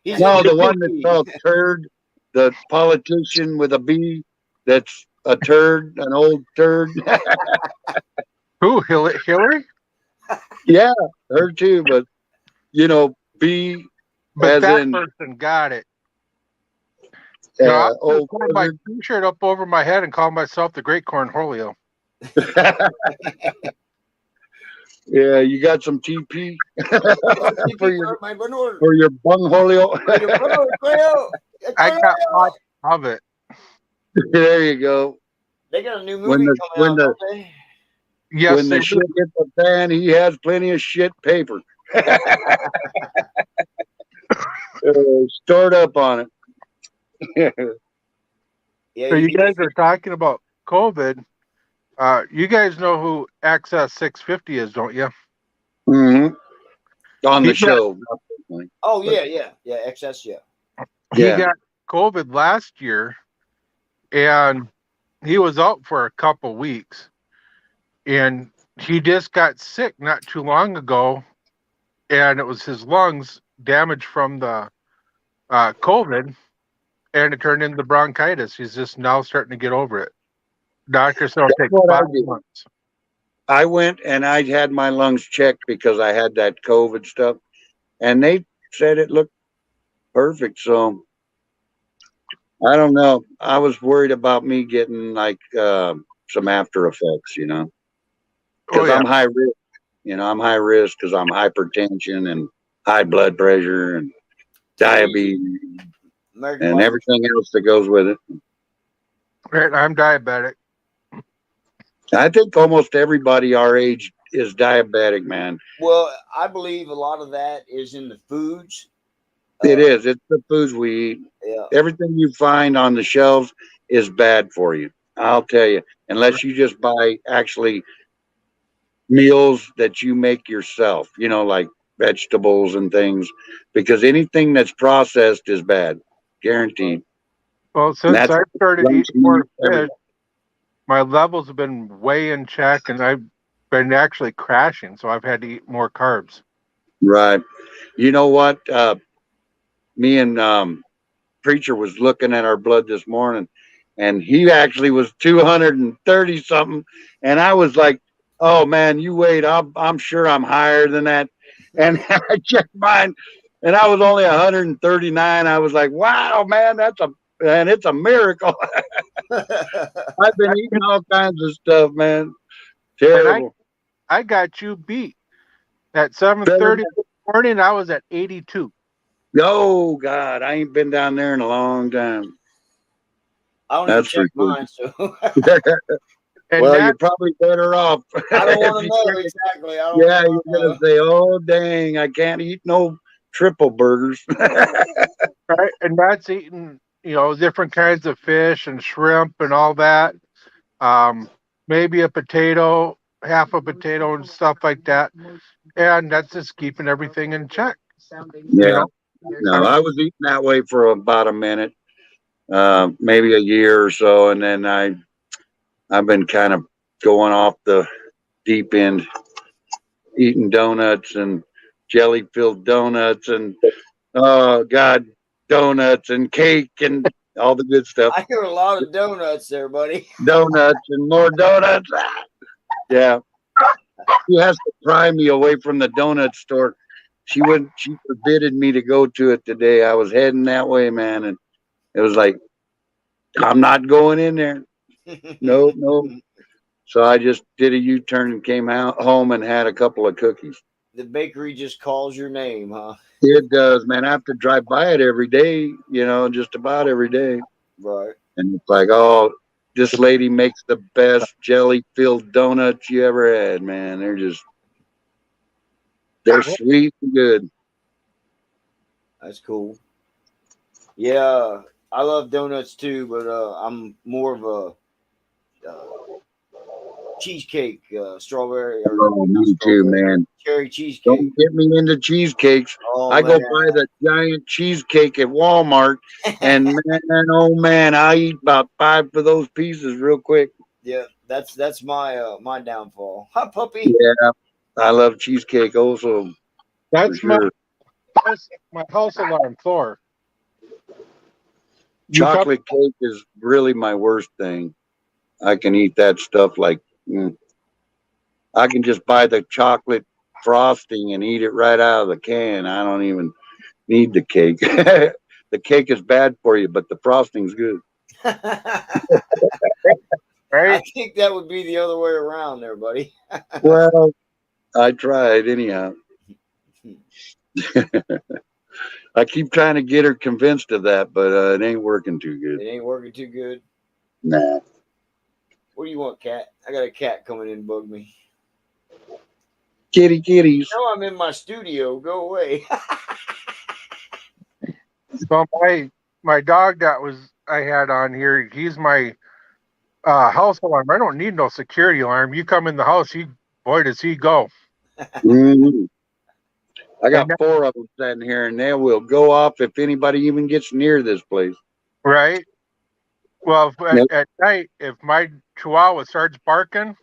He's No, in the one that's called turd, the politician with a B that's a turd, an old turd. Who? Hillary? Yeah, her too, but B But as that in person got it. No, I was old put my t-shirt up over my head and call myself the Great Cornholio. Yeah, you got some TP for your bungholio. I got lots of it. There you go. They got a new movie coming out, don't they? Yes, when the shit hits the fan, he has plenty of shit paper. Stored up on it. So you guys are talking about COVID. You guys know who Access 650 is, don't you? Mm-hmm. On the show. Oh, yeah. XS, yeah. He got COVID last year, and he was out for a couple weeks. And he just got sick not too long ago, and it was his lungs damaged from the COVID, and it turned into bronchitis. He's just now starting to get over it. Doctor said it'll take 5 months. I went and I had my lungs checked because I had that COVID stuff, and they said it looked perfect. So I don't know. I was worried about me getting like some after effects, because I'm high risk. I'm high risk because I'm hypertension and high blood pressure and diabetes and everything else that goes with it. Right, I'm diabetic. I think almost everybody our age is diabetic, man. Well, I believe a lot of that is in the foods. It is. It's the foods we eat. Yeah. Everything you find on the shelves is bad for you. I'll tell you, unless you just buy actually meals that you make yourself, like vegetables and things, because anything that's processed is bad, guaranteed. Well, since I started eating more fish, my levels have been way in check, and been actually crashing, so I've had to eat more carbs. Right. You know what? Me and Preacher was looking at our blood this morning, and he actually was 230 something, and I was like, "Oh man, you wait. I'm sure I'm higher than that." And I checked mine, and I was only 139. I was like, "Wow, man, it's a miracle." I've been eating all kinds of stuff, man. And Terrible. I got you beat. At Better 7:30 this morning, I was at 82. Oh God, I ain't been down there in a long time. I don't even That's for check mine, so And well, you're that, probably better off. I don't If want to you- know exactly. I don't yeah, want you're to gonna say, "Oh dang, I can't eat no triple burgers." right? And that's eating, different kinds of fish and shrimp and all that. Maybe a potato, half a potato and stuff like that. And that's just keeping everything in check. Yeah, no, I was eating that way for about a minute, maybe a year or so, and then I've been kind of going off the deep end, eating donuts and jelly filled donuts and oh God, donuts and cake and all the good stuff. I hear a lot of donuts there, buddy. Donuts and more donuts. Yeah, she has to pry me away from the donut store. She wouldn't. She forbidded me to go to it today. I was heading that way, man, and it was like I'm not going in there. No, no. So I just did a U-turn and came out home and had a couple of cookies. The bakery just calls your name, huh? It does, man. I have to drive by it every day, just about every day. Right. And it's like, oh, this lady makes the best jelly filled donuts you ever had, man. They're sweet and good. That's cool. Yeah, I love donuts too, but I'm more of a cheesecake, strawberry or Oh, me too, man. cherry cheesecake. Don't get me into cheesecakes. Oh, I go man. buy the giant cheesecake at Walmart, and man, oh man, I eat about 5 of those pieces real quick. Yeah, that's my downfall. Hi, puppy. Yeah, I love cheesecake also. That's Sure. my house alarm, Thor. Chocolate cake is really my worst thing. I can eat that stuff like I can just buy the chocolate frosting and eat it right out of the can. I don't even need the cake. The cake is bad for you, but the frosting's good. Right? I think that would be the other way around there, buddy. Well, I tried anyhow. I keep trying to get her convinced of that, but it ain't working too It good. ain't working too good. Nah. What do you want, cat? I got a cat coming in to bug me. Kitties. No, I'm in my studio. Go away. So my dog that I had on here, he's my house alarm. I don't need no security alarm. You come in the house, boy does he go. Mm-hmm. I got 4 of them sitting here, and they will go off if anybody even gets near this place. Right? Well, at night, if my chihuahua starts barking,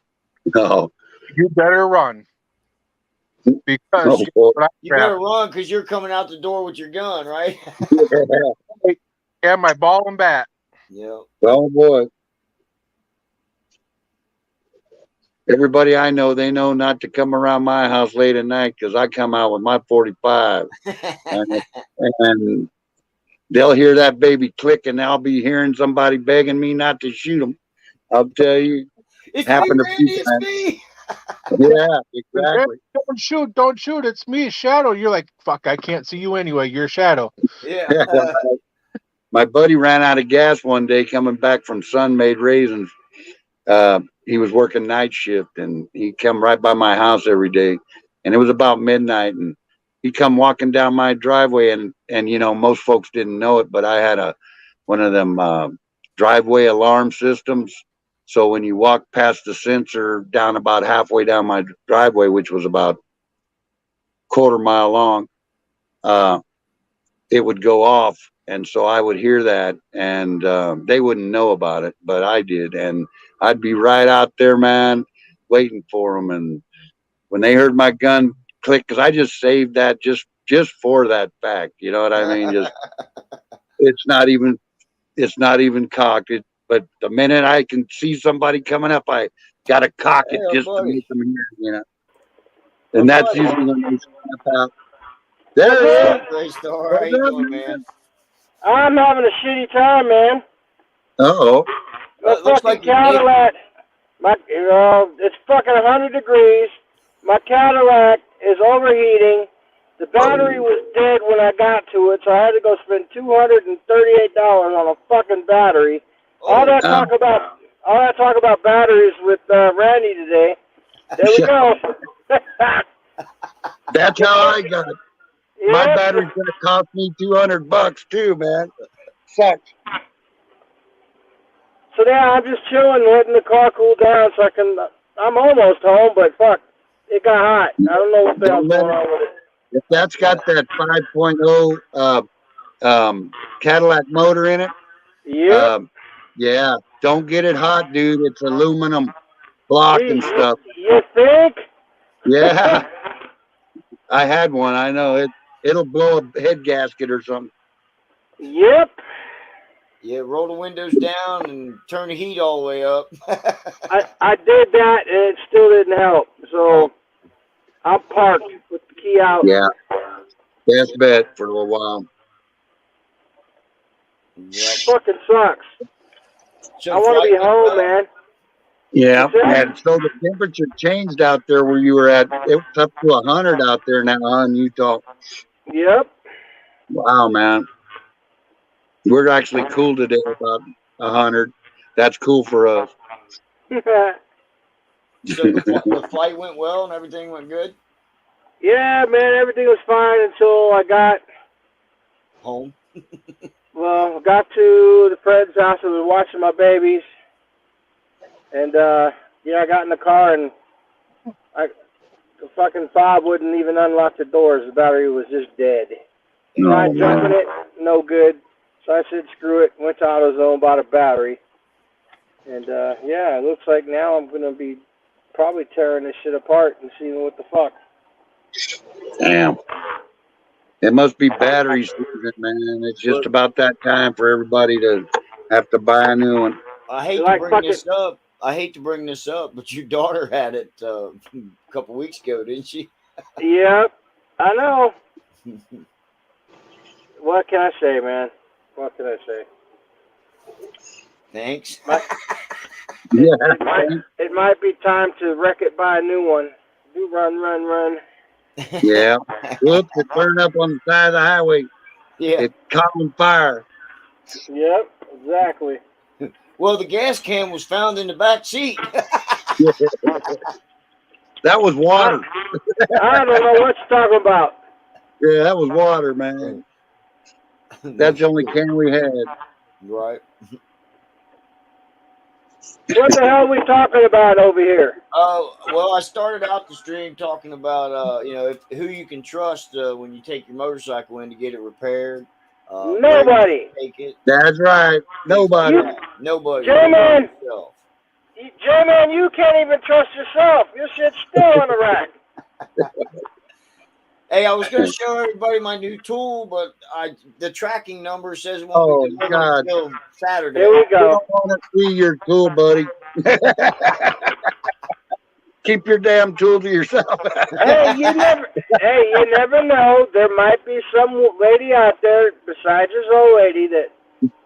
No. you better run. Because Oh, boy. You better run because you're coming out the door with your gun, right? and my ball and bat. Yeah. Oh boy. Everybody I know, they know not to come around my house late at night because I come out with my 45. And they'll hear that baby click, and I'll be hearing somebody begging me not to shoot them. I'll tell you, It's happened me, a few Randy. It's times. me. Yeah, exactly. Don't shoot. It's me, Shadow. You're like, fuck, I can't see you anyway. You're Shadow. Yeah. My buddy ran out of gas one day coming back from Sun Made Raisins. He was working night shift, and he come right by my house every day, and it was about midnight, and he come walking down my driveway, and most folks didn't know it, but I had one of them driveway alarm systems. So when you walk past the sensor down about halfway down my driveway, which was about quarter-mile long, it would go off, and so I would hear that, and they wouldn't know about it, but I did, and I'd be right out there, man, waiting for them. And when they heard my gun click, because I just saved that just for that fact. You know what I mean? Just it's not even cocked. But the minute I can see somebody coming up, I got to cock it Hey, just to buddy. make them hear. You know, and that's buddy. usually when they step out. There What's it is. up? Great story. How you doing, man? I'm having a shitty time, man. Oh, My Looks fucking like you did. Cadillac, it's fucking 100 degrees. My Cadillac is overheating. The battery was dead when I got to it, so I had to go spend $238 on a fucking battery. All that talk about batteries with Randy today. There we go. that's how I got it. My Yep. battery's gonna cost me $200 too, man. Sucks. So yeah, I'm just chilling, letting the car cool down so I can. I'm almost home, but fuck, it got hot. I don't know what the hell's going on with it. If that's got that 5.0 Cadillac motor in it, Yep. yeah, don't get it hot, dude. It's aluminum block and stuff. You think? Yeah, I had one. I know it'll blow a head gasket or something. Yep. Yeah, roll the windows down and turn the heat all the way up. I did that and it still didn't help. So I'm parked with the key out. Yeah, best bet for a little while. Yep. Fucking sucks. So I want to be flight- home, man. Yeah, What's that? and so the temperature changed out there where you were at. It's up to 100 out there now in Utah. Yep. Wow, man. We're actually cool today, about 100. That's cool for us. So the flight went well and everything went good. Yeah, man, everything was fine until I got Home. got to the friend's house and was watching my babies. And I got in the car and the fucking fob wouldn't even unlock the doors. The battery was just dead. Tried jumping it, no good. So I said, screw it. Went to AutoZone, bought a battery. And it looks like now I'm gonna be probably tearing this shit apart and seeing what the fuck. Damn. It must be battery season, man. It's just about that time for everybody to have to buy a new one. I hate Like to bring this up. But your daughter had it a couple weeks ago, didn't she? Yep, I know. What can I say, man? What can I say? Thanks. It might be time to wreck it, buy a new one. Do run. Yeah. Whoops, it burned up on the side of the highway. Yeah. It caught on fire. Yep, exactly. Well, the gas can was found in the back seat. That was water. I don't know what you're talking about. Yeah, that was water, man. That's the only can we had. Right. What the hell are we talking about over here? Well, I started out the stream talking about who you can trust when you take your motorcycle in to get it repaired. Nobody. Take it. That's right. Nobody. Nobody. J-Man. J-Man, you can't even trust yourself. Your shit's still in the rack. Hey, I was going to show everybody my new tool, but the tracking number says it won't be delivered until Saturday. Here we I go. don't want to see your tool, buddy. Keep your damn tool to yourself. Hey, you never know. There might be some lady out there besides this old lady that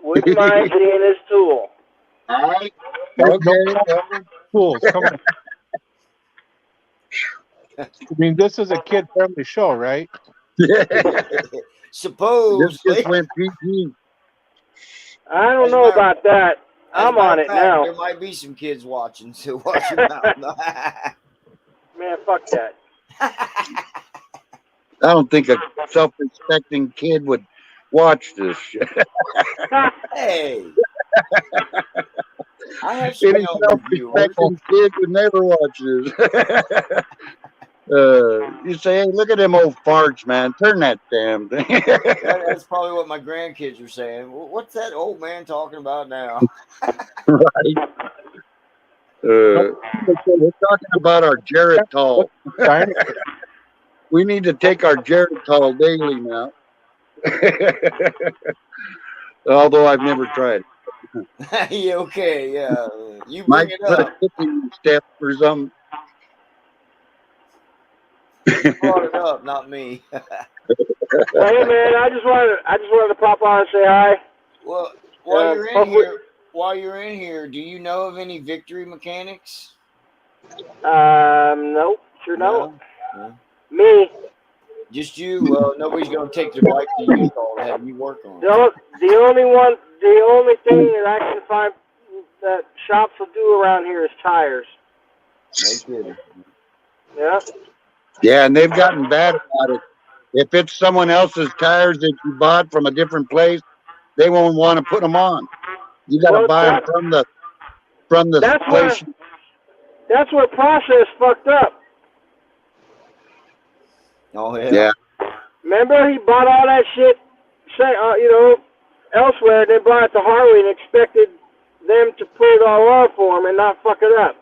wouldn't mind seeing his tool. All right. Okay. Tools. Come on. I mean, this is a kid-friendly show, right? Supposedly. This just went PG. I don't know about that. I'm on it now. There might be some kids watching, so watch your mouth. Man, fuck that. I don't think a self-respecting kid would watch this shit. Hey. I have some Any younger viewers. self-respecting kid would never watch this. You say, hey, look at them old farts, man. Turn that damn thing. That's probably what my grandkids are saying. What's that old man talking about now? Right. We're talking about our Geritol. We need to take our Geritol daily now. Although I've never tried. Yeah, okay, yeah. You bring Might it put a up. cooking step or something. You brought it up, not me. Well, hey man, I just wanted to pop on and say hi. Well, while you're in hopefully- here, do you know of any victory mechanics? No, sure don't. No. Me. Just you? Well, nobody's going to take their bike to Utah to have you work on it. The only thing that I can find that shops will do around here is tires. No kidding. Yeah. Yeah, and they've gotten bad about it. If it's someone else's tires that you bought from a different place, they won't want to put them on. You got to buy them from the place. That's where Process fucked up. Oh, yeah? Yeah. Remember, he bought all that shit, elsewhere, and then brought it to Harley and expected them to put it all on for him and not fuck it up.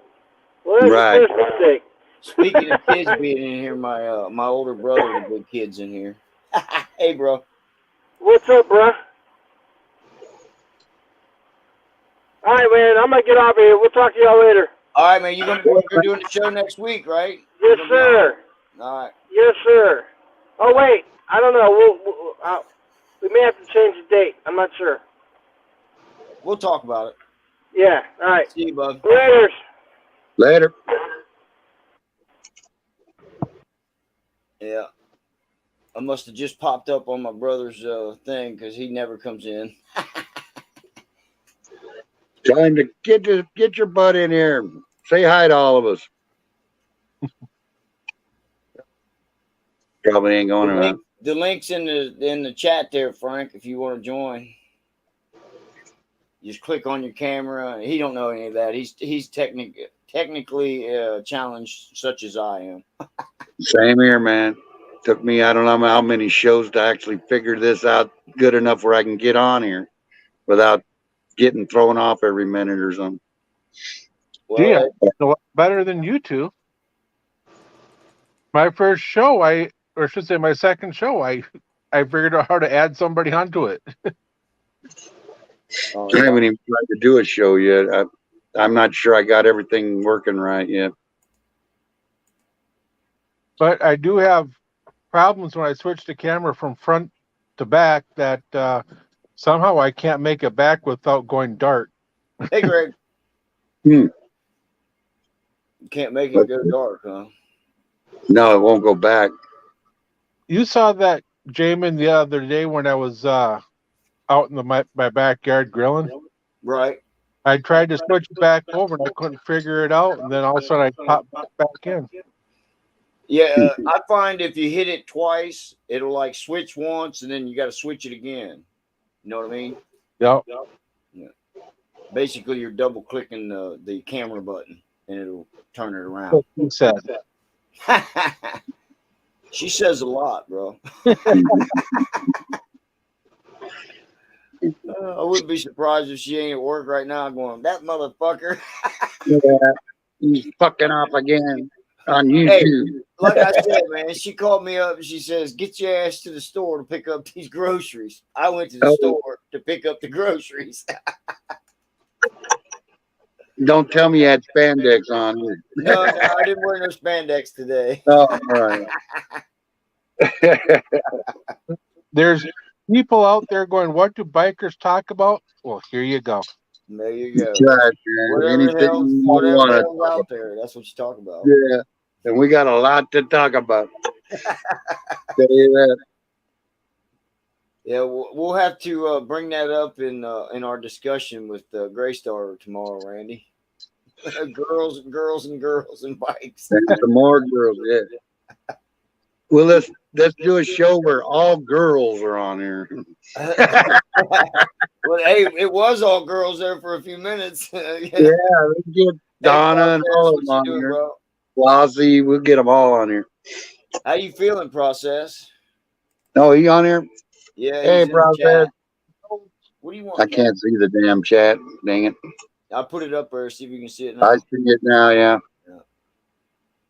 Well, that's Right. the first mistake. Speaking of kids being in here, my older brother and big kid's in here. Hey, bro. What's up, bruh? All right, man, I'm going to get off of here. We'll talk to y'all later. All right, man. You're doing the show next week, right? Yes, sir. All right. Yes, sir. Oh, wait. I don't know. We may have to change the date. I'm not sure. We'll talk about it. Yeah. All right. See you, bud. Later. Yeah. I must have just popped up on my brother's thing because he never comes in. Time to get your butt in here. Say hi to all of us. Probably ain't going around. The link's in the chat there, Frank, if you want to join. Just click on your camera. He don't know any of that. He's technically challenged such as I am. Same here, man. Took me, I don't know how many shows to actually figure this out good enough where I can get on here without getting thrown off every minute or something. Well, yeah, better than you two. My first show, my second show, I figured out how to add somebody onto it. I haven't even tried to do a show yet. I'm not sure I got everything working right yet. But I do have problems when I switch the camera from front to back that somehow I can't make it back without going dark. Hey, Greg. You can't make it go dark, huh? No, it won't go back. You saw that, Jamin, the other day when I was out in my backyard grilling? Right. I tried to switch back over and I couldn't figure it out, and then all of a sudden I popped back in. Yeah, I find if you hit it twice, it'll like switch once, and then you got to switch it again. You know what I mean? Yep. Yeah. Basically, you're double clicking the camera button, and it'll turn it around. He said. She says a lot, bro. I wouldn't be surprised if she ain't at work right now going, that motherfucker. Yeah, he's fucking off again on YouTube. Hey, like I said, man, she called me up and she says, get your ass to the store to pick up these groceries. I went to the store to pick up the groceries. Don't tell me you had spandex on. No, I didn't wear no spandex today. Oh, all right. There's people out there going, what do bikers talk about? Well, here you go. There you go. Right, Whatever the hell's out there, that's what you talk about. Yeah, and we got a lot to talk about. Say that. Yeah, we'll have to bring that up in our discussion with Graystar tomorrow, Randy. girls and bikes. And some more girls, yeah. Well, let's do a show where all girls are on here. Well, hey, it was all girls there for a few minutes. Yeah, let's get Donna and all of them on here. Bro. Flossie, we'll get them all on here. How you feeling, Process? Oh, he on here? Yeah. Hey, Process. What do you want? I can't see the damn chat. Dang it. I put it up there. See if you can see it now. I see it now. Yeah.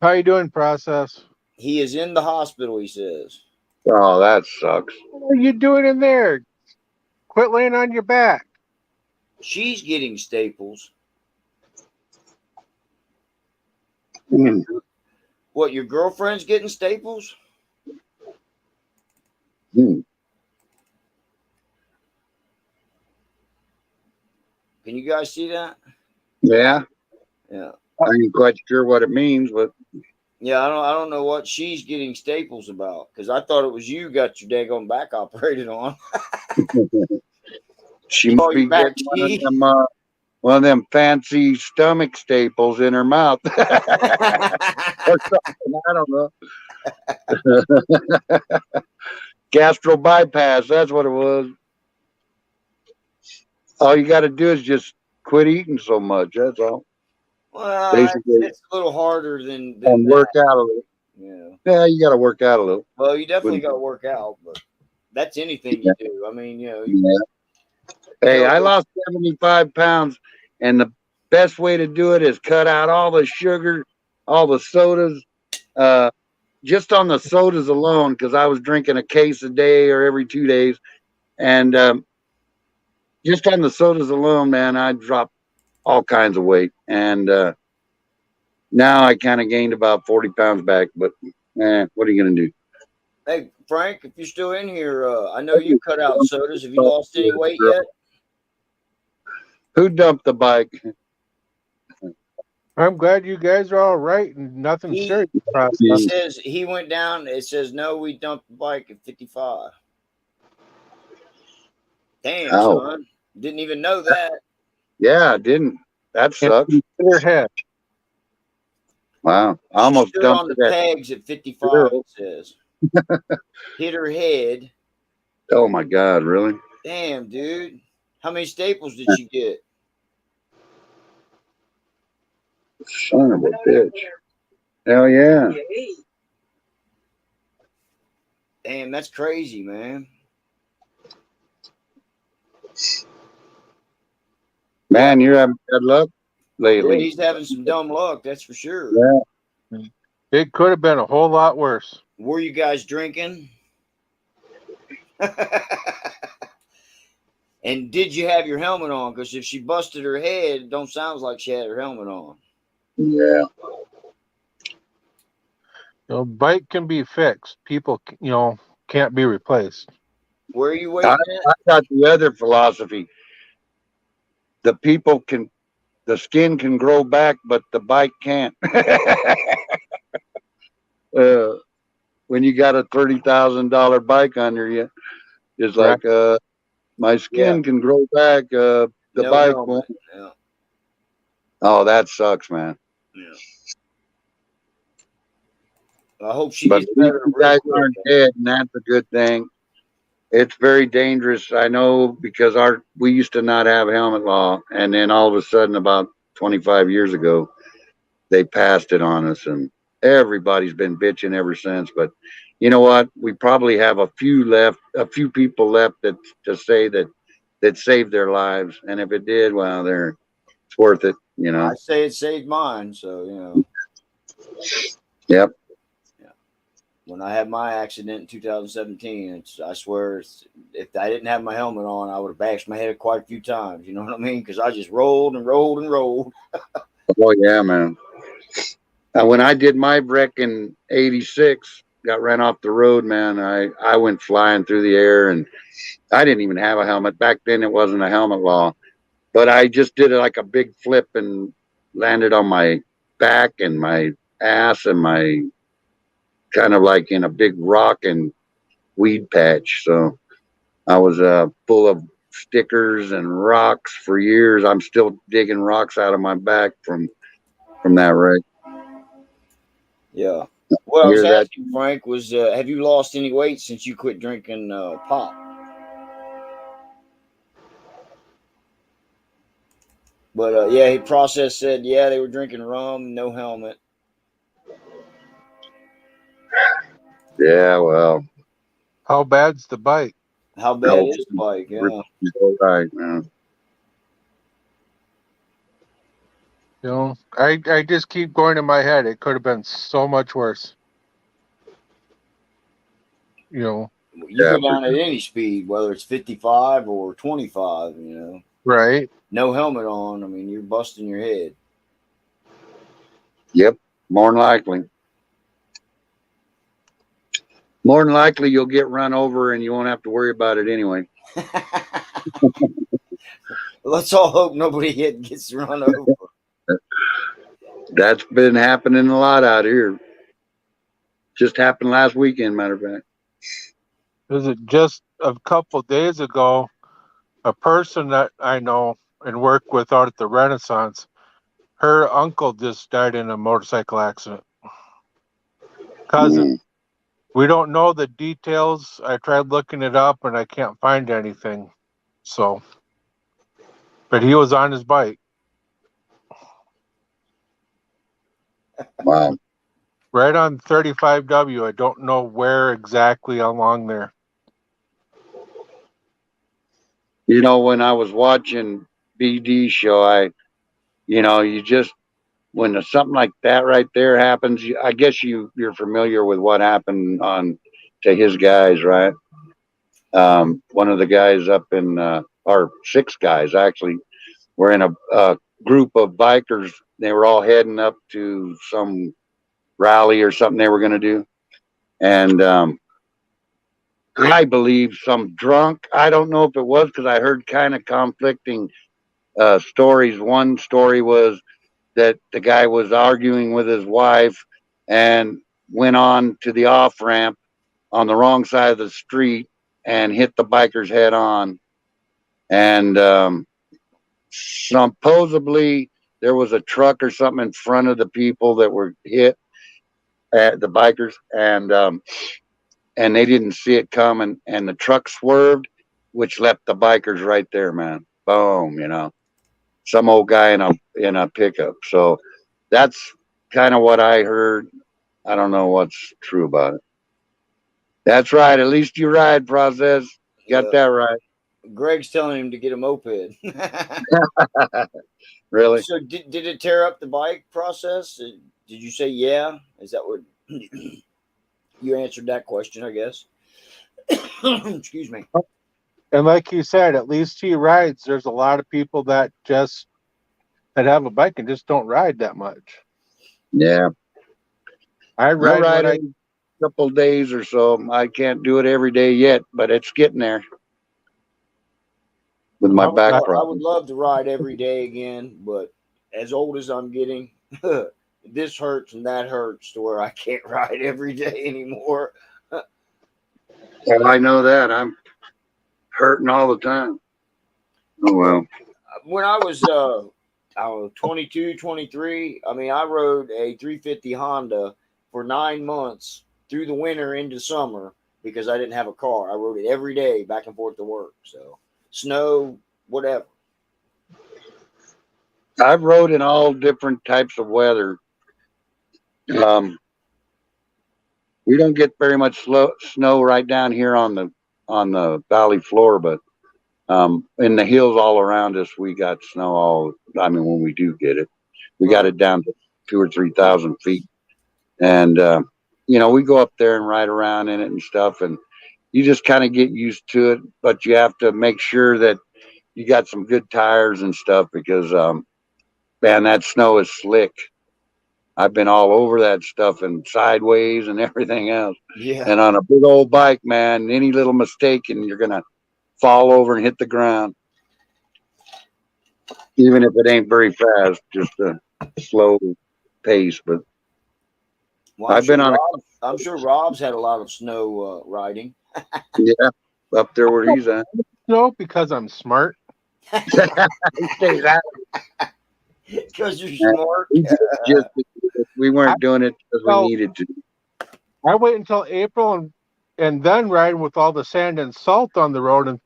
How you doing, Process? He is in the hospital. He says. Oh, that sucks. What are you doing in there? Quit laying on your back. She's getting staples. Mm. What? Your girlfriend's getting staples? Mm. Can you guys see that? Yeah. Yeah. I ain't quite sure what it means, but Yeah, I don't know what she's getting staples about because I thought it was you got your daggone back operated on. she must Oh, be your back getting teeth. one of them fancy stomach staples in her mouth. Or something. I don't know. Gastro bypass. That's what it was. All you got to do is just quit eating so much. That's all. Well, Basically, it's a little harder than and that. work out a little. Yeah. Yeah, you got to work out a little. Well, you definitely got to work out, but that's anything you do. I mean, you know. Yeah. Hey, I lost 75 pounds, and the best way to do it is cut out all the sugar, all the sodas. Just on the sodas alone, because I was drinking a case a day or every 2 days, and just on the sodas alone, man, I dropped all kinds of weight, and now I kind of gained about 40 pounds back. But what are you gonna do? Hey, Frank, if you're still in here, I know you cut out sodas. Have you lost any weight yet? Who dumped the bike? I'm glad you guys are all right and nothing serious. He says he went down. It says no, we dumped the bike at 55. Damn, son. Didn't even know that. Yeah, I didn't. That sucks. Your head. Wow. I almost stood dumped on the it. pegs at 55, it says. Hit her head. Oh, my God. Really? Damn, dude. How many staples did she get? Son of a bitch. Hell yeah. Damn, that's crazy, man. Man, you're having bad luck lately. Yeah, he's having some dumb luck, that's for sure. Yeah. It could have been a whole lot worse. Were you guys drinking? And did you have your helmet on? Because if she busted her head, it don't sound like she had her helmet on. Yeah. Bike can be fixed. People, can't be replaced. Where are you waiting at? I got the other philosophy. The skin can grow back, but the bike can't. When you got a $30,000 bike under you, it's like, my skin can grow back. The No bike helmet. won't. Yeah. Oh, that sucks, man. Yeah. I hope she But gets better. you guys aren't dead, and that's a good thing. It's very dangerous. I know because we used to not have helmet law, and then all of a sudden, about 25 years ago, they passed it on us, and everybody's been bitching ever since. But you know what? We probably have a few people left that to say that saved their lives, and if it did, well, it's worth it. I say it saved mine, so Yep. When I had my accident in 2017, I swear, if I didn't have my helmet on, I would have bashed my head quite a few times. You know what I mean? Because I just rolled and rolled and rolled. Oh yeah, man. When I did my wreck in '86, got ran off the road, man. I went flying through the air, and I didn't even have a helmet back then. It wasn't a helmet law, but I just did it like a big flip and landed on my back and my ass and my kind of like in a big rock and weed patch. So I was full of stickers and rocks for years. I'm still digging rocks out of my back from that wreck. Yeah. What I was asking, Frank, was have you lost any weight since you quit drinking pop? But yeah, Process said, yeah, they were drinking rum, no helmet. Yeah, well. How bad's the bike? How bad is the bike? Yeah. Right, man. You know, I just keep going in my head. It could have been so much worse. You know, You Yeah, go down at any speed, whether it's 55 or 25, right? no helmet on. I mean, you're busting your head. yep, more than likely. More than likely, you'll get run over and you won't have to worry about it anyway. Let's all hope nobody gets run over. That's been happening a lot out here. Just happened last weekend, matter of fact. Was it just a couple days ago? A person that I know and work with out at the Renaissance, her uncle just died in a motorcycle accident. Cousin. Mm. We don't know the details. I tried looking it up and I can't find anything. So, but he was on his bike Wow. right on 35W. I don't know where exactly along there. You know, when I was watching BD show, you just when something like that right there happens, I guess you're familiar with what happened on to his guys, right? One of the guys up in or six guys actually were in a group of bikers. They were all heading up to some rally or something they were going to do, and I believe some drunk. I don't know if it was because I heard kind of conflicting stories. One story was that the guy was arguing with his wife and went on to the off ramp on the wrong side of the street and hit the bikers head on. And supposedly there was a truck or something in front of the people that were hit at the bikers, and they didn't see it coming, and the truck swerved, which left the bikers right there, man. Boom, some old guy in a pickup. So that's kind of what I heard. I don't know what's true about it. That's right. At least you ride, process. Got Yeah. that right. Greg's telling him to get a moped. Really? So did it tear up the bike process? Did you say yeah? Is that what you answered that question, I guess? Excuse me. And like you said, at least he rides. There's a lot of people that have a bike and just don't ride that much. Yeah. I I ride ride when I every couple days or so. I can't do it every day yet, but it's getting there with my back I would problem. love to ride every day again, but as old as I'm getting, this hurts and that hurts to where I can't ride every day anymore. Well, I know that. I'm hurting all the time. Oh, well. When I was 22, 23, I mean, I rode a 350 Honda for 9 months through the winter into summer because I didn't have a car. I rode it every day back and forth to work. So, snow, whatever. I've rode in all different types of weather. Um, we don't get very much snow right down here on the valley floor, but in the hills all around us, we got snow all. I mean, when we do get it, we got Right. it down to 2 or 3 thousand feet, and we go up there and ride around in it and stuff, and you just kind of get used to it. But you have to make sure that you got some good tires and stuff because, man, that snow is slick. I've been all over that stuff and sideways and everything else. Yeah. And on a big old bike, man, any little mistake and you're gonna fall over and hit the ground, even if it ain't very fast, just a slow pace. But Well, I've been on a I'm sure Rob's had a lot of snow riding. yeah up there where he's at. no because I'm smart. He stays out. Because you're smart. He just we weren't doing it because we Well, needed to. I wait until April and then ride with all the sand and salt on the road and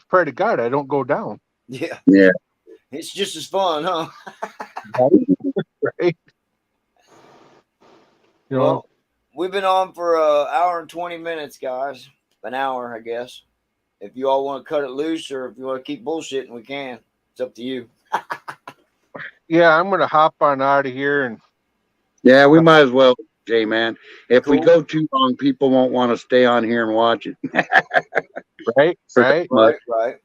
pray to God I don't go down. Yeah. Yeah. It's just as fun, huh? Right? You know, Well, we've been on for an hour and 20 minutes, guys. An hour, I guess. If you all want to cut it loose or if you want to keep bullshitting, we can. It's up to you. Yeah, I'm gonna hop on out of here and Yeah, we might as well, Jay, man. If we Cool. go too long, people won't want to stay on here and watch it. right. For that much. Right.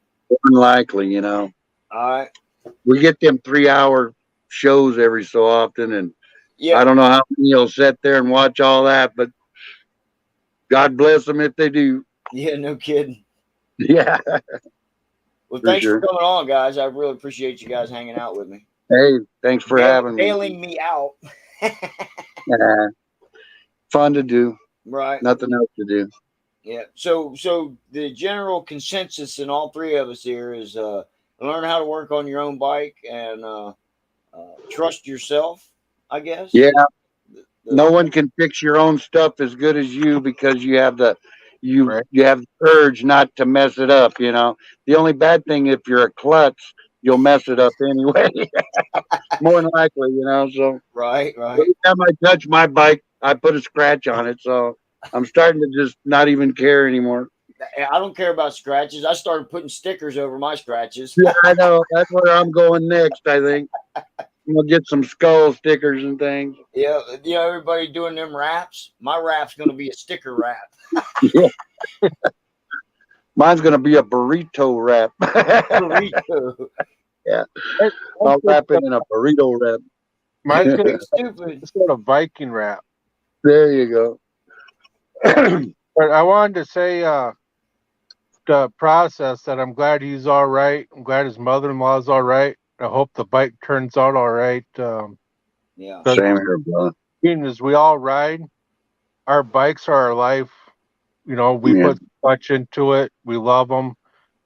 Unlikely, you know. All right. We get them 3 hour shows every so often, and Yeah. I don't know how many will sit there and watch all that, but God bless them if they do. Yeah. No kidding. Yeah, Well, for thanks sure. for coming on, guys. I really appreciate you guys hanging out with me. Hey, thanks for having me. Bailing me out. Fun to do. Right. Nothing else to do. Yeah. So the general consensus in all three of us here is learn how to work on your own bike and trust yourself, I guess. Yeah. The- No one can fix your own stuff as good as you because you have the Right. you have the urge not to mess it up, you know. The only bad thing if you're a klutz, you'll mess it up anyway. More than likely, you know. So right. every time I touch my bike, I put a scratch on it. So I'm starting to just not even care anymore. I don't care about scratches. I started putting stickers over my scratches. Yeah, I know. That's where I'm going next, I think. We'll get some skull stickers and things. Yeah, everybody doing them wraps. My wrap's gonna be a sticker wrap. Yeah. Mine's gonna be a burrito wrap. Burrito. Yeah. I'll wrap it in a burrito wrap. Mine's gonna be Stupid. sort of Viking wrap. There you go. But I wanted to say the process that I'm glad he's all right. I'm glad his mother-in-law's all right. I hope the bike turns out all right. Yeah. Same here, brother. Being as we all ride, our bikes are our life. You know, we Yeah. put much into it. We love them.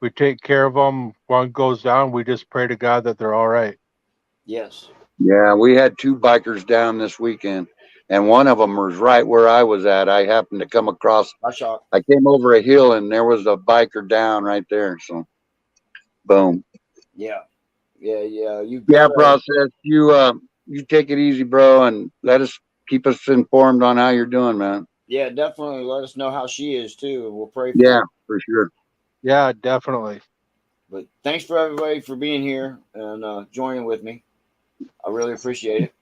We take care of them. One goes down, we just pray to God that they're all right. Yes. Yeah, we had 2 bikers down this weekend, and one of them was right where I was at. I happened to come across. I shot. I came over a hill, and there was a biker down right there. So, boom. Yeah. Yeah. You Yeah, gotta. process. You take it easy, bro, and keep us informed on how you're doing, man. Yeah, definitely let us know how she is too, and we'll pray for Yeah, her. for sure. Yeah, definitely. But thanks for everybody for being here and joining with me. I really appreciate it.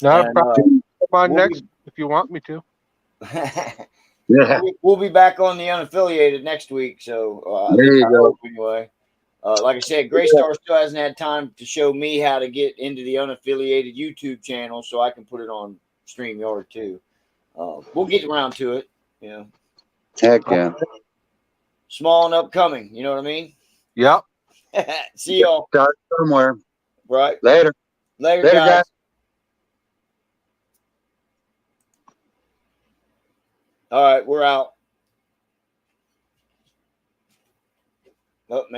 Not a And, problem. Come on we'll next if you want me to. Yeah, we'll be back on the unaffiliated next week. So at there least you I go. hope anyway. Like I said, Graystar still hasn't had time to show me how to get into the unaffiliated YouTube channel, so I can put it on StreamYard too. We'll get around to it. You know, Heck yeah. small and upcoming. You know what I mean? Yep. See y'all. Start somewhere. Right Later. later, Later, guys. guys. All right, we're out. Oh,